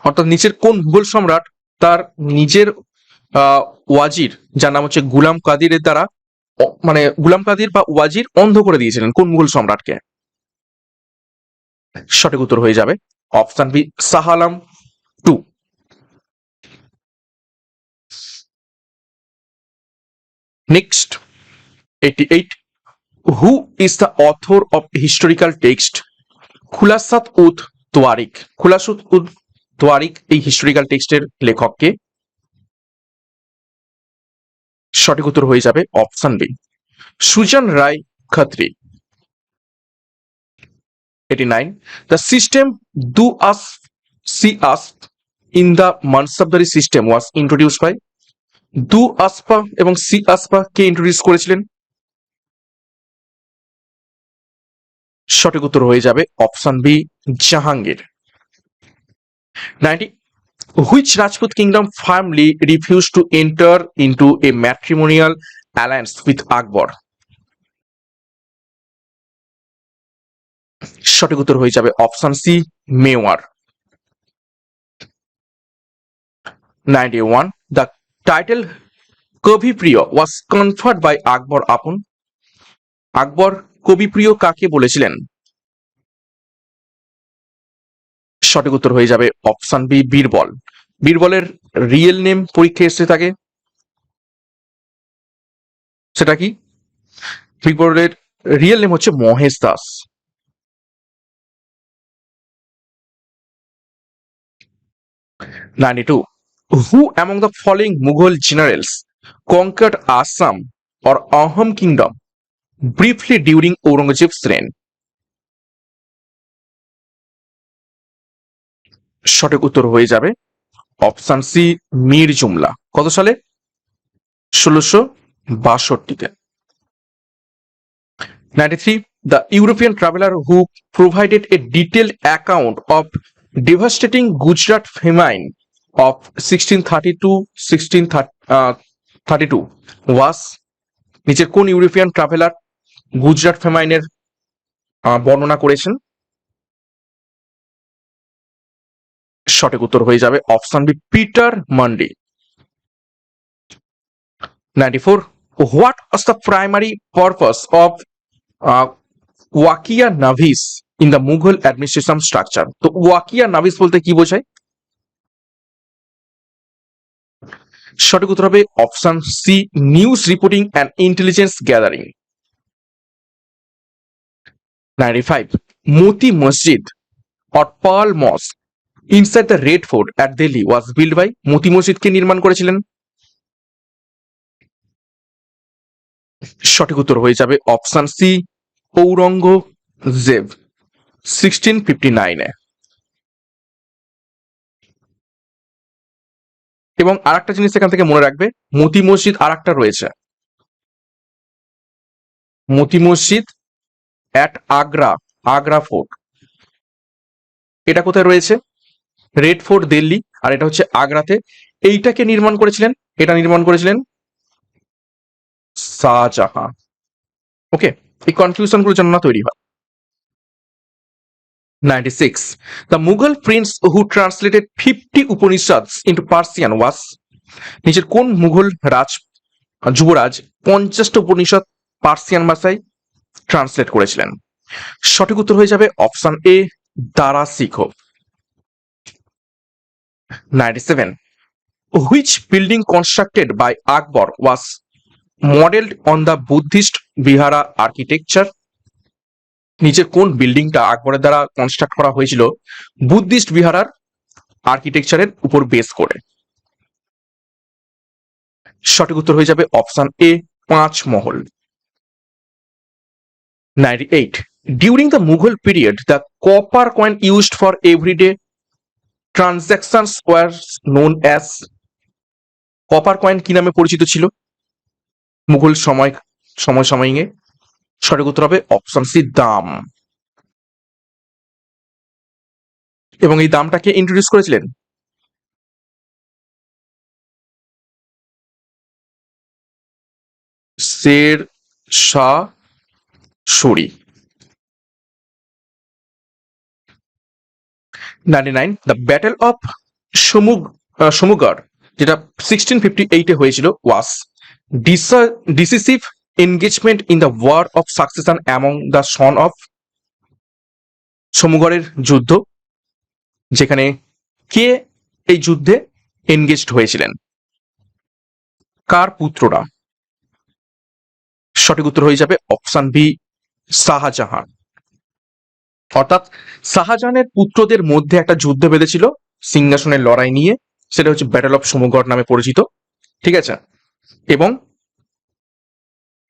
অর্থাৎ নিচের কোন মুঘল সম্রাট তার নিজের ওয়াজির যার নাম হচ্ছে গুলাম কাদিরের দ্বারা মানে গুলাম কাদির বা ওয়াজির অন্ধ করে দিয়েছিলেন? কোন মুঘল সম্রাটকে? সঠিক উত্তর হয়ে যাবে option B Shah Alam 2। Next 88 who is the author of historical text Khulasat ud Tawarikh? Khulasat ud Tawarikh এই হিস্টোরিক্যাল টেক্সটের লেখককে? সঠিক উত্তর হয়ে যাবে option B Sujan Rai Khatri. 89 the system do us see us in the mansabdari system was introduced by। দু আসপা এবং সি আসপা কে ইন্ট্রোডিউস করেছিলেন? সঠিক উত্তর হয়ে যাবে option B Jahangir. 90 which Rajput kingdom firmly refused to enter into a matrimonial alliance with Akbar? সঠিক উত্তর হয়ে যাবে option C Mewar. 91 the title Kavipriya was conferred by Akbar upon। Akbar Kavipriya কাকে বলেছিলেন? সঠিক উত্তর হয়ে যাবে অপশন বি বীরবল। বীরবলের রিয়েল নেম পরীক্ষায় এসে থাকে, সেটা কি? বীরবলের রিয়েল নেম হচ্ছে Mahesh Das. 92 who among the following Mughal generals conquered Assam or Ahom kingdom briefly during Aurangzeb's reign? সঠিক উত্তর হয়ে যাবে অপশন সি মীর জুমলা। কত সালে? 1662-তে। 93 the European traveler who provided a detailed account of devastating Gujarat famine of 1632 was নিচের কোন European traveller Gujarat ফেমাইনের বর্ণনা করেছেন? সঠিক উত্তর হয়ে যাবে option B Peter Mundy. 94 what was the primary purpose of Waqia Navis in the Mughal administration structure? তো ওয়াকিয়া নাভিস বলতে কি বোঝায়? সঠিক উত্তর হবে option C news reporting and intelligence gathering. 95 Moti Masjid or Pearl Mosque inside the Red Fort at Delhi was built by। মতি মসজিদ কে নির্মাণ করেছিলেন? সঠিক উত্তর হয়ে যাবে অপশন সি ঔরঙ্গজেব 1659-এ। এবং আরেকটা জিনিস এখান থেকে মনে রাখবে, মতি মসজিদ আরেকটা রয়েছে, মতি মসজিদ অ্যাট আগ্রা ফোর্ট। এটা কোথায় রয়েছে? রেড ফোর্ট দিল্লি, আর এটা হচ্ছে আগ্রাতে। এইটাকে নির্মাণ করেছিলেন, এটা নির্মাণ করেছিলেন শাহজাহান। ওকে, এই কনফিউশন গুলো যেন না তৈরি হয়। 96 the Mughal prince who translated 50 Upanishads into Persian was। নিচের কোন মুঘল যুবরাজ 50টা উপনিষদ পার্সিয়ান ভাষায় ট্রান্সলেট করেছিলেন? সঠিক উত্তর হয়ে যাবে অপশন এ, দারা শিখো। 97. Which building constructed by Akbar was modeled on the Buddhist Vihara architecture? নিচের কোন বিল্ডিংটা আকবরের দ্বারা কনস্ট্রাক্ট করা হয়েছিল বুদ্ধিস্ট বিহারার আর্কিটেকচারের উপর বেস করে? সঠিক উত্তর হয়ে যাবে option A, 5 Mahal. 98. During the Mughal period, the copper coin used for everyday transactions were known as, copper coin কি নামে পরিচিত ছিল মুঘল সময়ে? সঠিক উত্তর হবে অপশন সি, দাম। এবং এই দামটাকে ইন্ট্রোডিউস করেছিলেন? Sher Shah Suri. 99. The battle of Samugarh, যেটা 1658 হয়েছিল, was decisive engagement in the war of succession among the son of, সমুগড়ের যুদ্ধ যেখানে কে এই যুদ্ধে এনগেজড হয়েছিলেন, কার পুত্ররা? সঠিক উত্তর হয়ে যাবে অপশন বি, শাহজাহান। অর্থাৎ শাহজাহানের পুত্রদের মধ্যে একটা যুদ্ধ বেঁধেছিল সিংহাসনের লড়াই নিয়ে, সেটা হচ্ছে ব্যাটেল অফ সমুগড় নামে পরিচিত। ঠিক আছে, এবং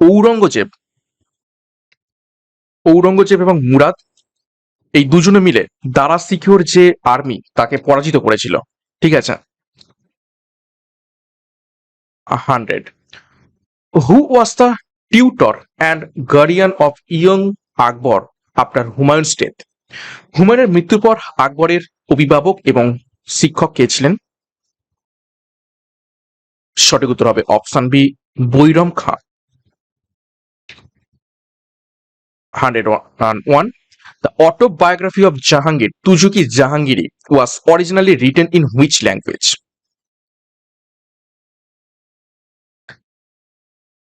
ঔরঙ্গজেব এবং মুরাদ এই দুজনে মিলে দারা শিখোর যে আর্মি তাকে পরাজিত করেছিল। ঠিক আছে। 100. Who was the tutor and guardian of young Akbar after Humayun's death? হুমায়ুনের মৃত্যুর পর আকবরের অভিভাবক এবং শিক্ষক কে ছিলেন? সঠিক উত্তর হবে option B, Bairam Khan. 101. The autobiography of Jahangir, Tujuki Jahangiri, was originally written in which language?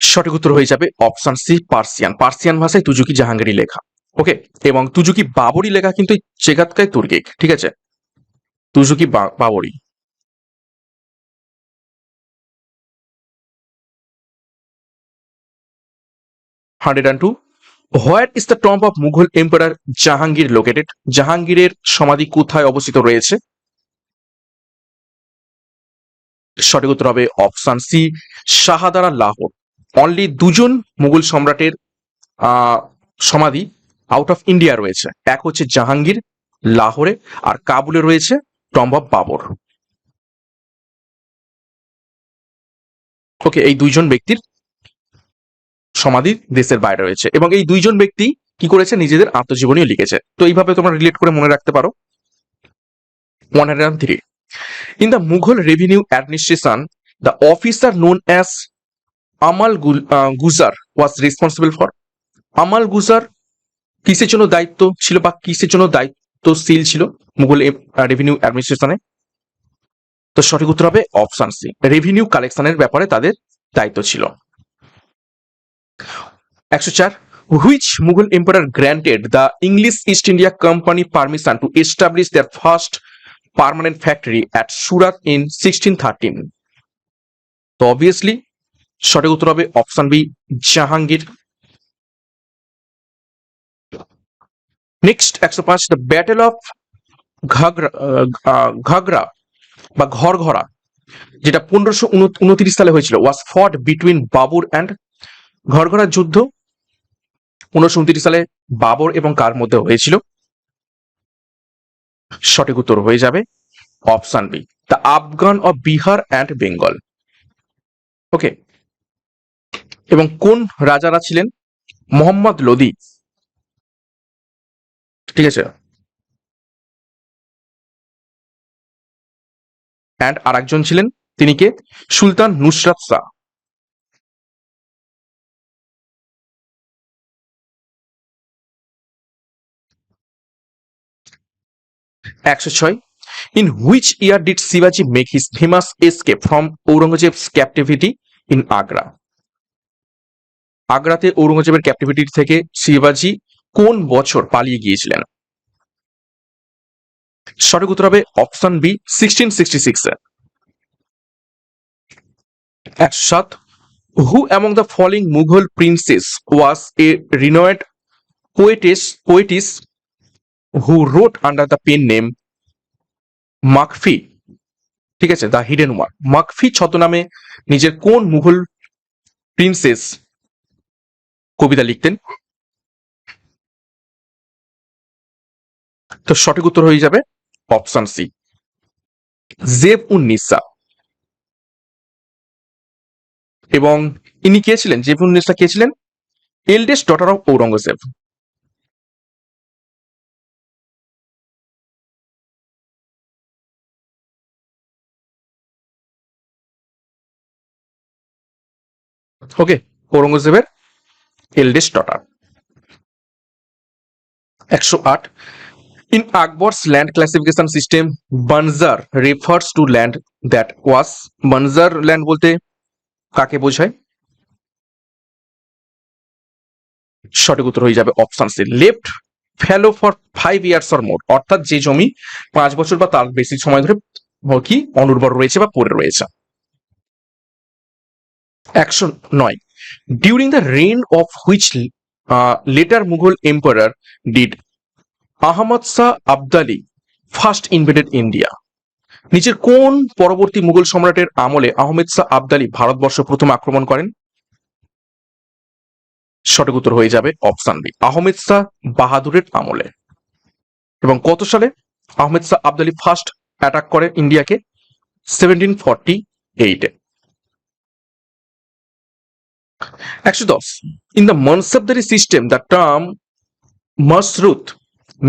সঠিক উত্তর হয়ে যাবে অপশন সি, পার্সিয়ান। পার্সিয়ান ভাষায় তুজুকি জাহাঙ্গীরি লেখা। ওকে, এবং তুজুকি বাবরি লেখা কিন্তু চেগাতকায় তুর্কিক। ঠিক আছে, Tuzuk-i Baburi. 102. Where is the tomb of Mughal emperor Jahangir located? জাহাঙ্গীরের সমাধি কোথায় অবস্থিত রয়েছে? সঠিক উত্তর হবে option C, Shahdara, Lahore. Only দুজন মুঘল সম্রাটের সমাধি আউট অফ ইন্ডিয়া রয়েছে, এক হচ্ছে জাহাঙ্গীর লাহোরে, আর কাবুলে রয়েছে টম্ব অফ বাবর। ওকে, এই দুইজন ব্যক্তির সমাধি দেশের বাইরে রয়েছে, এবং এই দুইজন ব্যক্তি কি করেছে, নিজেদের আত্মজীবনীও লিখেছে। তো এইভাবে তোমরা রিলেট করে মনে রাখতে পারো। 103. In the Mughal revenue administration, the officer known as Guzar was responsible for, আমাল গুজার কিসের জন্য দায়িত্ব ছিল বা কিসের জন্য দায়িত্বশীল ছিল মুঘল রেভিনিউ অ্যাডমিনিস্ট্রেশনে? তো সঠিক উত্তর হবে অপশন সি, রেভিনিউ কালেকশনের ব্যাপারে তাদের দায়িত্ব ছিল। 104. Which Mughal emperor granted the English East India Company permission to establish their first permanent factory at Surat in 1613? তো অবভিয়াসলি সঠিক উত্তর হবে option B, Jahangir. Next 105. The battle of ঘাগরা বা ঘরঘরা, যেটা 1529 সালে হয়েছিল, ওয়াজ ফট বিটুইন বাবর অ্যান্ড, ঘরঘরার যুদ্ধ 1529 সালে বাবর এবং কার মধ্যে হয়েছিল? সঠিক উত্তর হয়ে যাবে option B, the Afghan of Bihar and Bengal. Okay, এবং কোন রাজারা ছিলেন? মোহাম্মদ লোদি। ঠিক আছে, অ্যান্ড আর একজন ছিলেন, তিনি কে? সুলতান Nusrat Shah. 106. In which year did Shivaji make his famous escape from Aurangzeb's captivity in Agra? আগ্রাতে ঔরঙ্গজেবের ক্যাপটিভিটি থেকে শিবাজি কোন বছর পালিয়ে গিয়েছিলেন? সঠিক উত্তর হবে অপশন বি 1666 এ। 107 Who among the following Mughal princes was a renowned poetess who wrote under the pen name মাকফি? ঠিক আছে, দ্য হিডেন ওয়ান। মাকফি ছদ্মনামে নিজের কোন মুঘল প্রিন্সেস কবিতা লিখতেন? তো সঠিক উত্তর হয়ে যাবে অপশন সি জেব উন নিসা। এবং ইনি কে ছিলেন? জেব উন নিসা কে ছিলেন? Eldest daughter of Aurangzeb. Okay, ঔরঙ্গজেবের eldest daughter. 108 In Akbar's land classification system, Banjar refers to land that was Banjar land বলতে কাকে বোঝায়? সঠিক উত্তর হয়ে যাবে option C left fallow for 5 years or more, অর্থাৎ যে জমি 5 বছর বা তার বেশি সময় ধরে কি অনুর্বর রয়েছে বা পড়ে রয়েছে। 109 During the reign of which later Mughal emperor did Ahmad Shah Abdali first invaded India? নিচের কোন পরবর্তী মুঘল সম্রাটের আমলে আহমেদ শাহ আবদালি ভারতবর্ষ প্রথম আক্রমণ করেন? সঠিক উত্তর হয়ে যাবে অপশন বি আহমেদ শাহ বাহাদুরের আমলে। এবং কত সালে আহমেদ শাহ আবদালি ফার্স্ট অ্যাটাক করে ইন্ডিয়াকে? 1748 এ। 110 in the mansabdari system the term mashrut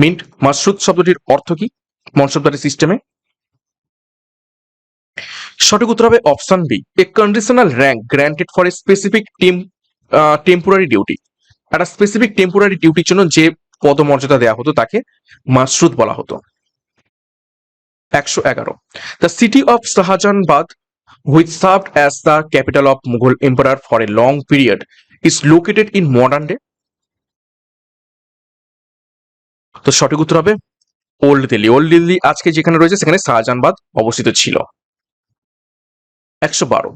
meant. Mashrut শব্দটির অর্থ কি মনসবদারি সিস্টেমে? সঠিক উত্তর হবে option B a conditional rank granted for a specific temporary duty. একটা স্পেসিফিক টেম্পোরারি ডিউটির জন্য যে পদমর্যাদা দেওয়া হতো তাকে মাসরুত বলা হতো। 111 the city of Shahjahanabad which served as the capital of Mughal emperor for a long period is located in modern day? তো সঠিক উত্তর হবে ওল্ড দিল্লি। ওল্ড দিল্লি আজকে যেখানে রয়েছে সেখানে শাহজাহানবাদ অবস্থিত ছিল। 112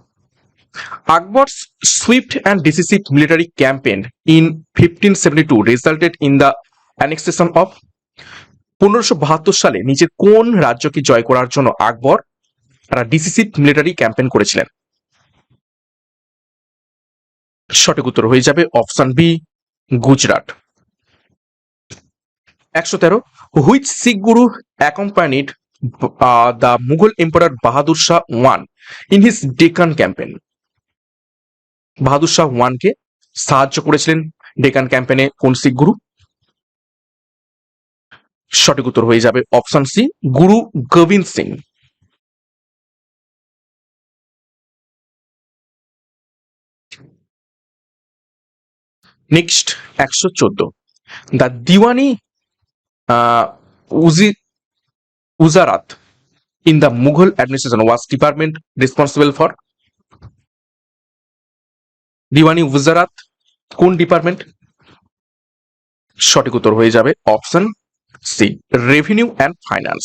Akbar's swift and decisive military campaign in 1572 resulted in the annexation of 1572 সালে নিজের কোন রাজ্যকে জয় করার জন্য আকবর একটা ডিসিসিভ মিলিটারি ক্যাম্পেইন করেছিলেন? সঠিক উত্তর হয়ে যাবে option B Gujarat. 113 which Sikh guru accompanied the Mughal emperor Bahadur Shah one in his Deccan campaign? Bahadur Shah ওয়ানকে সাহায্য করেছিলেন ডেকান ক্যাম্পেইনে কোন শিখ গুরু? সঠিক উত্তর হয়ে যাবে option C Guru Gobind Singh. Next 114 the Diwani Wizarat in the Mughal administration was department responsible for? Diwani Wizarat কোন ডিপার্টমেন্ট? সঠিক উত্তর হয়ে যাবে option C revenue and finance.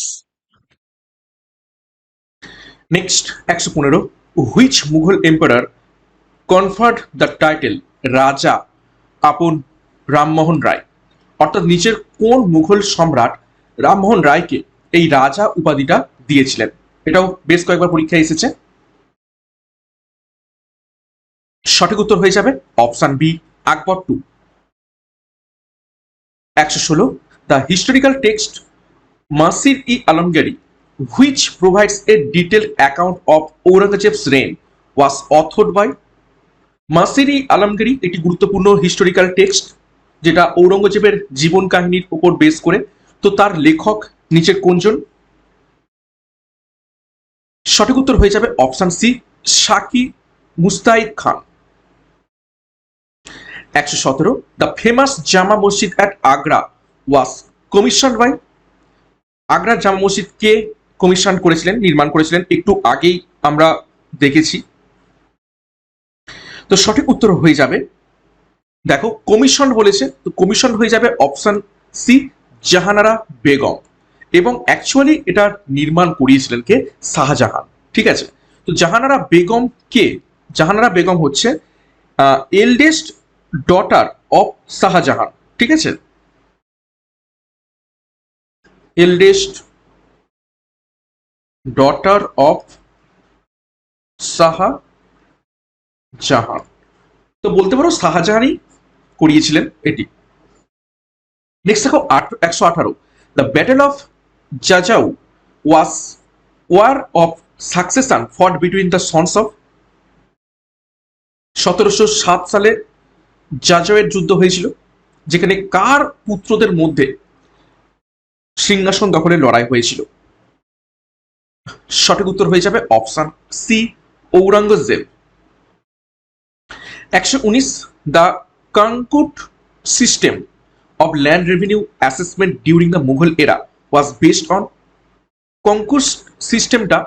Next 115 which Mughal emperor conferred the title Raja upon Rammohan Roy? অর্থাৎ নিচের কোন মুঘল সম্রাট রামমোহন রায়কে এই রাজা উপাধিটা দিয়েছিলেন? এটাও বেশ কয়েকবার পরীক্ষায় এসেছে। সঠিক উত্তর হয়ে যাবে option B Akbar two. 116 the historical text Maasir i Alamgiri which provides a detail account of Aurangzeb's reign was authored by? Maasir i আলমগীরি একটি গুরুত্বপূর্ণ হিস্টোরিক্যাল টেক্সট যেটা ঔরঙ্গজেবের জীবন কাহিনীর উপর বেস করে। তো তার লেখক নিচের কোনজন? সঠিক উত্তর হয়ে যাবে option C Saqi Mustaid Khan. 117 the famous Jama Masjid at Agra was commission by? আগ্রার জামা মসজিদ কে কমিশন করেছিলেন, নির্মাণ করেছিলেন, একটু আগেই আমরা দেখেছি। তো সঠিক উত্তর হয়ে যাবে, দেখো কমিশন বলেছে, তো কমিশন হয়ে যাবে অপশন সি, জাহানারা বেগম। এবং অ্যাকচুয়ালি এটা নির্মাণ করিয়েছিলেন কে? শাহজাহান। ঠিক আছে, তো জাহানারা বেগম কে? জাহানারা বেগম হচ্ছে এল্ডেস্ট ডটার অফ শাহজাহান। ঠিক আছে, এল্ডেস্ট ডটার অফ শাহজাহান। তো বলতে পারো শাহজাহানই করিয়েছিলেন এটি। নেক্সট দেখো 118, the battle of Jajau was war of succession fought between the sons of. 1707 সালে জাজাউয়ের যুদ্ধ হয়েছিল, যেখানে কার পুত্রদের মধ্যে সিংহাসন দখলের লড়াই হয়েছিল? সঠিক উত্তর হয়ে যাবে option C, Aurangzeb. 119, the kankut system of land revenue assessment during the Mughal era was based on। কঙ্কুস সিস্টেমটা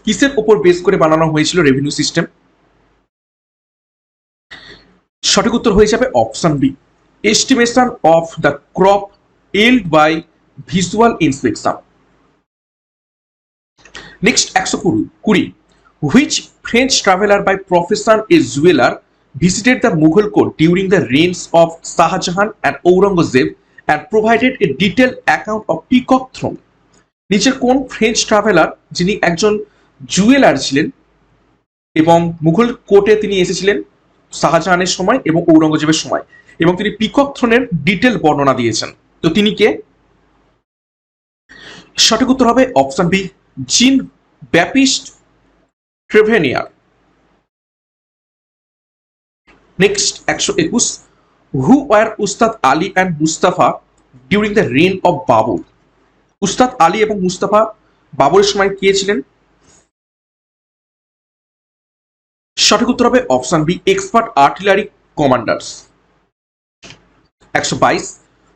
কিসের উপর বেস করে বানানো হয়েছিল রেভিনিউ সিস্টেম? সঠিক উত্তর হয়ে যাবে option B, estimation of the crop yield by visual inspection. Next 120, which French traveller by profession a jeweller visited the Mughal court during the reigns of Shah Jahan and Aurangzeb and provided a detailed account of Peacock Throne। নিচের কোন French traveller যিনি একজন jeweller ছিলেন এবং মুঘল কোর্টে তিনি এসেছিলেন শাহজাহানের সময় এবং ঔরঙ্গজেবের সময়, এবং তিনি পিকক থ্রোনের ডিটেল বর্ণনা দিয়েছেন, তো তিনি কে? সঠিক উত্তর হবে option B, Jean Baptiste Tavernier. Next 121, who were Ustad Ali and Mustafa during the reign of Babur. Ustad Ali এবং মুস্তাফা বাবরের সময় কে ছিলেন? সঠিক উত্তর হবে option B, expert artillery commanders. 122,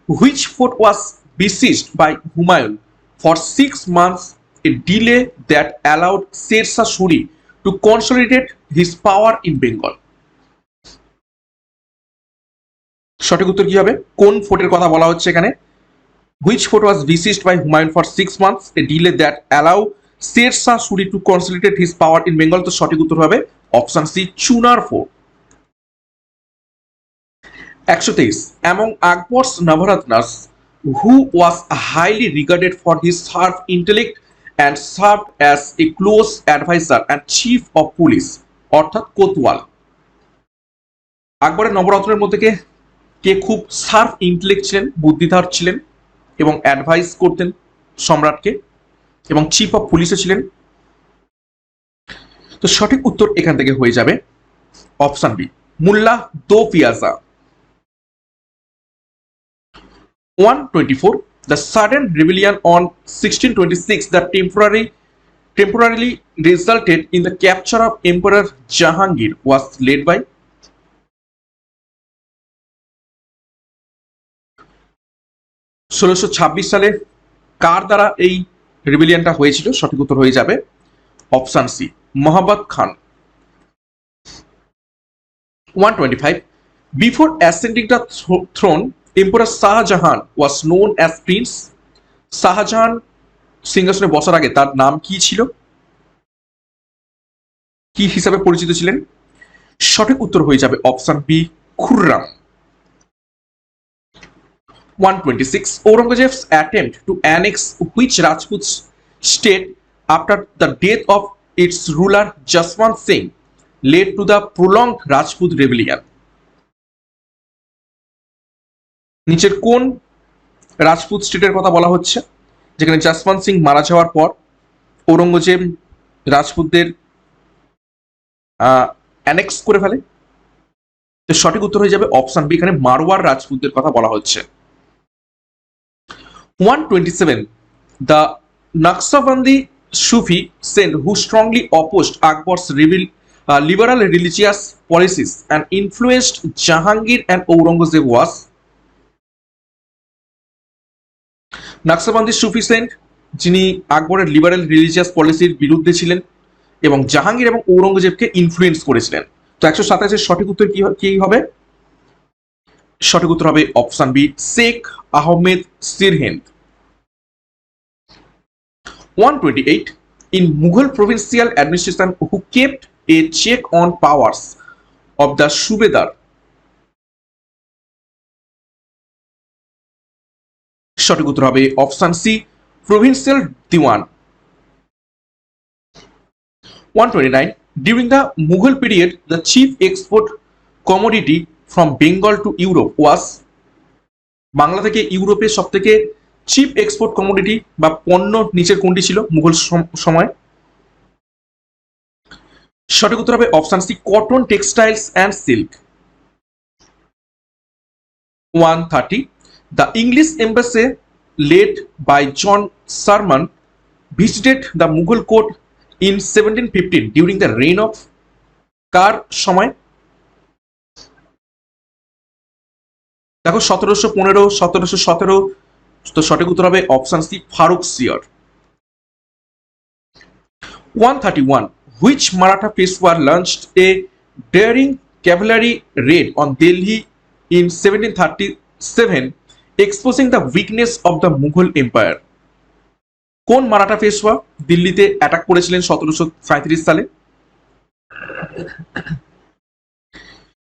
which fort was besieged by Humayun for 6 months, a delay that allowed Sher Shah Suri to consolidate his power in Bengal। সঠিক উত্তর কি হবে? কোন ফোর্টের কথা বলা হচ্ছে এখানে? Which fort was besieged by Humayun for 6 months, a delay that allow Sher Shah Suri to consolidate his power in Bengal. তো সঠিক উত্তর হবে option C, Chunar fort. 123, among Akbar's Navaratnas, who was highly regarded for his sharp intellect and served as a close advisor and chief of police, অর্থাৎ কোতওয়াল। আকবরের নবরত্নের মধ্যে কে খুব sharp intellect ছিলেন, বুদ্ধিধর ছিলেন এবং অ্যাডভাইস করতেন সম্রাটকে, এবং চিফ অফ পুলিশে ছিলেন? তো সঠিক উত্তর এখান থেকে হয়ে যাবে অপশন বি, মুল্লা দো piazza. 124, the sudden rebellion on 1626 that temporarily resulted in the capture of Emperor Jahangir was led by। 1626 সালে কার দ্বারা এই রিবেলিয়নটা হয়েছিল? সঠিক উত্তর হয়ে যাবে option C, Mohammad Khan. 125, before ascending the throne, Emperor Shah Jahan was known as Prince। Shahjahan সিংহাসনে বসার আগে তার নাম কি ছিল? কি হিসাবে পরিচিত ছিলেন? সঠিক উত্তর হয়ে যাবে option B, Khurram. 126, Aurangzeb's attempt to annex which Rajput state after the death of its ruler Jaswant Singh led to the prolonged Rajput rebellion। নিচের কোন রাজপুত স্টেটের কথা বলা হচ্ছে যেখানে জসবন্ত সিং মারা যাওয়ার পর ঔরঙ্গজেব রাজপুতদের অ্যানেক্স করে ফেলে? তো সঠিক উত্তর হয়ে যাবে অপশন বি, এখানে মারওয়ার রাজপুতদের কথা বলা হচ্ছে। 127, the Naqshbandi Sufi saint who strongly opposed Akbar's liberal religious policies and influenced Jahangir and Aurangzeb was। Naqshbandi Sufi saint যিনি আকবরের লিবারেল রিলিজিয়াস পলিসির বিরুদ্ধে ছিলেন এবং জাহাঙ্গীর এবং ঔরঙ্গজেবকে ইনফ্লুয়েন্স করেছিলেন। তো 127-এর সঠিক উত্তর কি হবে? সঠিক উত্তর হবে option B, Sheikh Ahmed Sirhindi. 128. In Mughal provincial administration, who kept a check on powers of the Subedar? সঠিক উত্তর হবে option C, provincial diwan. 129. During the Mughal period, the chief export commodity from Bengal to Europe was, Bangla থেকে ইউরোপের সব থেকে chip export commodity বা পণ্য নিচের কোনটি ছিল মুঘল সময়? সঠিক উত্তর হবে option C, cotton, textiles and silk. 130. The English embassy led by John Sherman visited the Mughal court in 1715 during the reign of কার সময়? দেখো 1715, 1717। তো সঠিক উত্তর হবে option C, ফারুকসিয়ার। 131. Which Maratha Peshwa launched a daring cavalry raid on Delhi in 1737, exposing the weakness of the Mughal Empire? কোন মারাঠা পেশওয়া দিল্লিতে attack করেছিলেন 1737 সালে?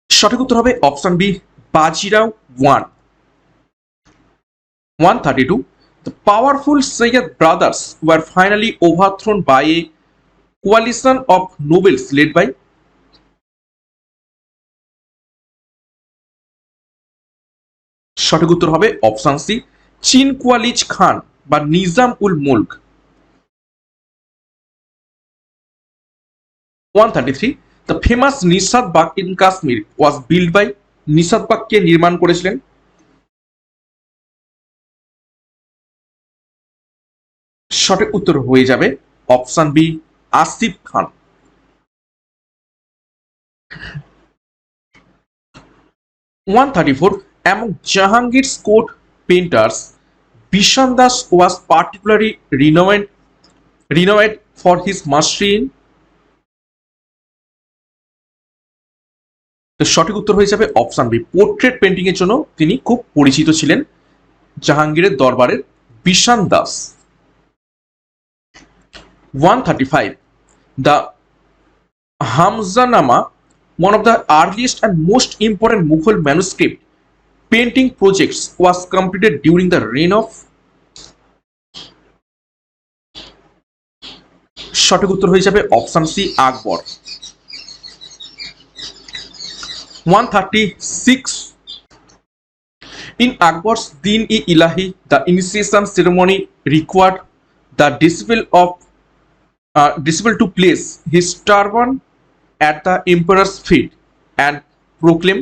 সঠিক উত্তর হবে option B, Bajirao one. 132. The powerful Sayyid brothers were finally overthrown by a coalition of nobles led by, সঠিক উত্তর হবে অপশন সি, চিনকুয়ালিজ খান বা নিজাম উল মুলক। 133. The famous Nishat Bagh in Kashmir was built by, Nishat Bagh কে নির্মাণ করেছিলেন? সঠিক উত্তর হয়ে যাবে option B, Asif Khan. 134. Among Jahangir's court painters, Bishan Das was particularly renowned for his mastery in, তো সঠিক উত্তর হয়ে যাবে অপশন বি, পোর্ট্রেট পেন্টিং এর জন্য তিনি খুব পরিচিত ছিলেন জাহাঙ্গীরের দরবারের Bishan Das. 135. The Hamzanama, one of the earliest and most important Mughal manuscript painting projects, was completed during the reign of, সঠিক উত্তর হয়ে যাবে option C, Akbar. 136. In Akbar's Din-e-Ilahi, the initiation ceremony required the disciple to place his turban at the emperor's feet and proclaim,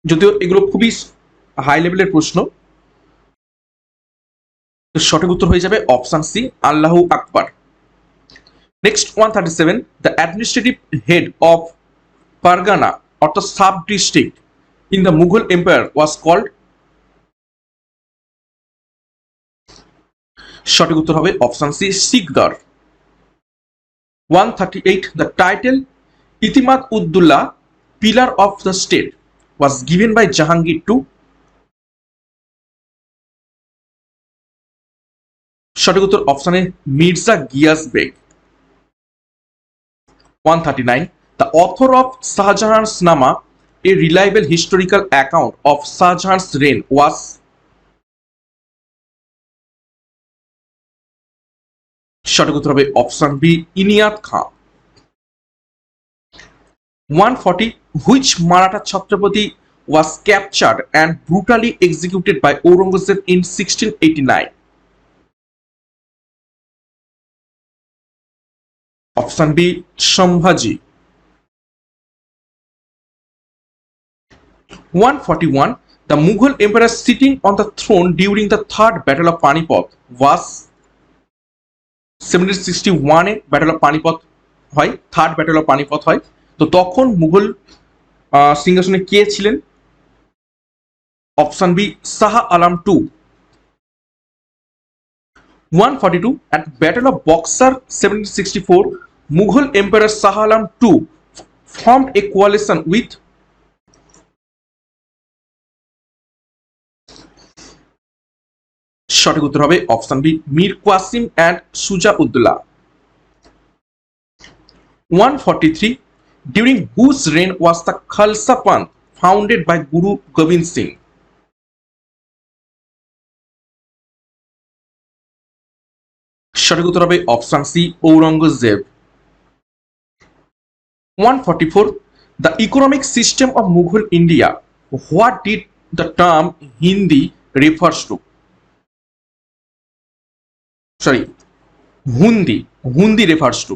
যদিও এগুলো খুবই high লেভেলের প্রশ্ন। সঠিক উত্তর হয়ে যাবে option C, Allahu Akbar. Next 137. The administrative head of Pargana অর্থাৎ sub district in the Mughal Empire was called, সঠিক উত্তর হবে option C, Shiqdar. 138. The title Itimad Uddullah, Pillar of the State, was given by Jahangir to, সঠিক উত্তর option A, Mirza Ghiyas Beg. 139. The author of Shahjahan's Nama, a reliable historical account of Shahjahan's reign, was, সঠিক উত্তর হবে option B, Inayat Khan. 140. Which Maratha Chhatrapati was captured and brutally executed by Aurangzeb in 1689? Option B, Shambhaji. 141. The Mughal emperor sitting on the throne during the Third Battle of Panipat was, 1761 A battle of Panipat হয়, third battle of Panipat হয়। তো তখন মুঘল সিংহাসনে কে ছিলেন? Option B, Shah Alam two. 142 at Battle of Boxer 1764, Mughal Emperor Shah Alam II formed a coalition with সঠিক উত্তর হবে option B Mir Qasim and Shuja ud-Daula 143 during whose reign was the Khalsa Panth founded by Guru Gobind Singh সঠিক উত্তর হবে option C Aurangzeb 144 the economic system of Mughal India, what did the term Hindi refers to? Sorry, Hundi refers to.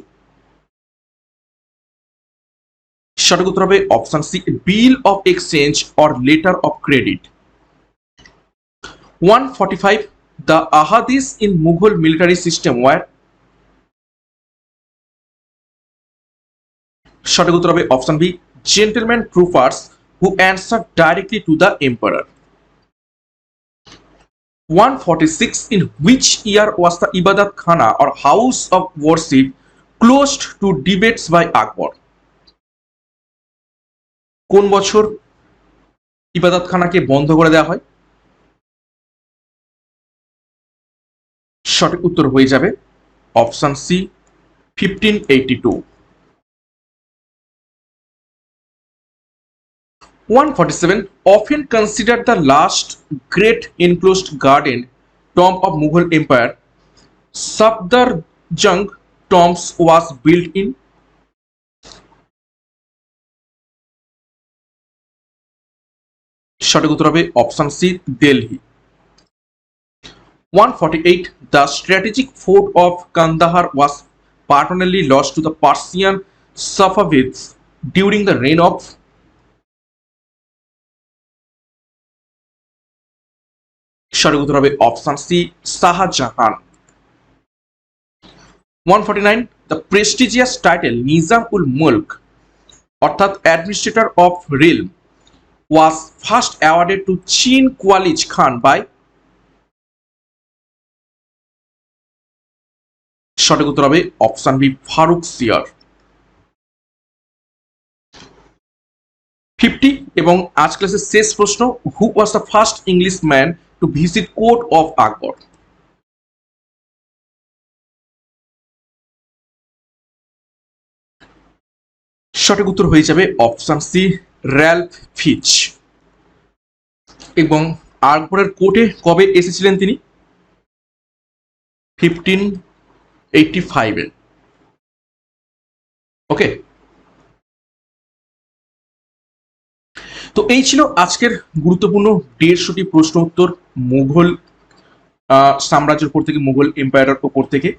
সঠিক উত্তর হবে option C bill of exchange or letter of credit 145 the ahadis in Mughal military system were সঠিক উত্তর হবে option B gentlemen troopers who answered directly to the emperor 146 in which year was the Ibadat Khana or house of worship closed to debates by Akbar কোন বছর ইবাদত খানাকে বন্ধ করে দেওয়া হয় সঠিক উত্তর হয়ে যাবে option C 1582 147 often considered the last great enclosed garden tomb of Mughal Empire Safdarjung tombs was built in সঠিক উত্তর হবে option C Delhi 148 the strategic fort of Kandahar was partly lost to the Persian Safavids during the reign of সঠিক উত্তর হবে option C Shahjahan 149 the prestigious title Nizam ul Mulk অর্থাৎ administrator of realm was first awarded to Chin Kualij Khan by সঠিক উত্তর হবে option B Faruk সিয়ার 50 এবং আজ ক্লাসের শেষ প্রশ্ন who was the first English man to visit court of Akbar সঠিক উত্তর হয়ে যাবে অপশন সি র্যালফ ফিচ এবং আকবরের কোর্টে কবে এসেছিলেন তিনি 1585 ওকে তো এই ছিল আজকের গুরুত্বপূর্ণ 150টি প্রশ্ন উত্তর মুঘল সাম্রাজ্যের উপর থেকে মুঘল এম্পায়ারের উপর থেকে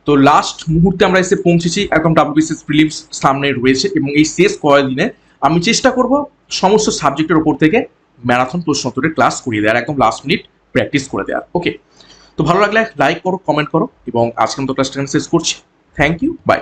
তো লাস্ট মুহূর্তে আমরা এসে পৌঁছেছি একদম ডাব্লিউবিসিএস প্রিলিমস সামনে রয়েছে এবং এই শেষ কয়েকদিনে আমি চেষ্টা করব সমস্ত সাবজেক্টের উপর থেকে ম্যারাথন প্রশ্ন উত্তরের ক্লাস করিয়ে দেওয়ার একদম লাস্ট মিনিট প্র্যাকটিস করে দেওয়ার ওকে তো ভালো লাগলে লাইক করো কমেন্ট করো এবং আজকের মতো ক্লাসটা শেষ করছি থ্যাংক ইউ বাই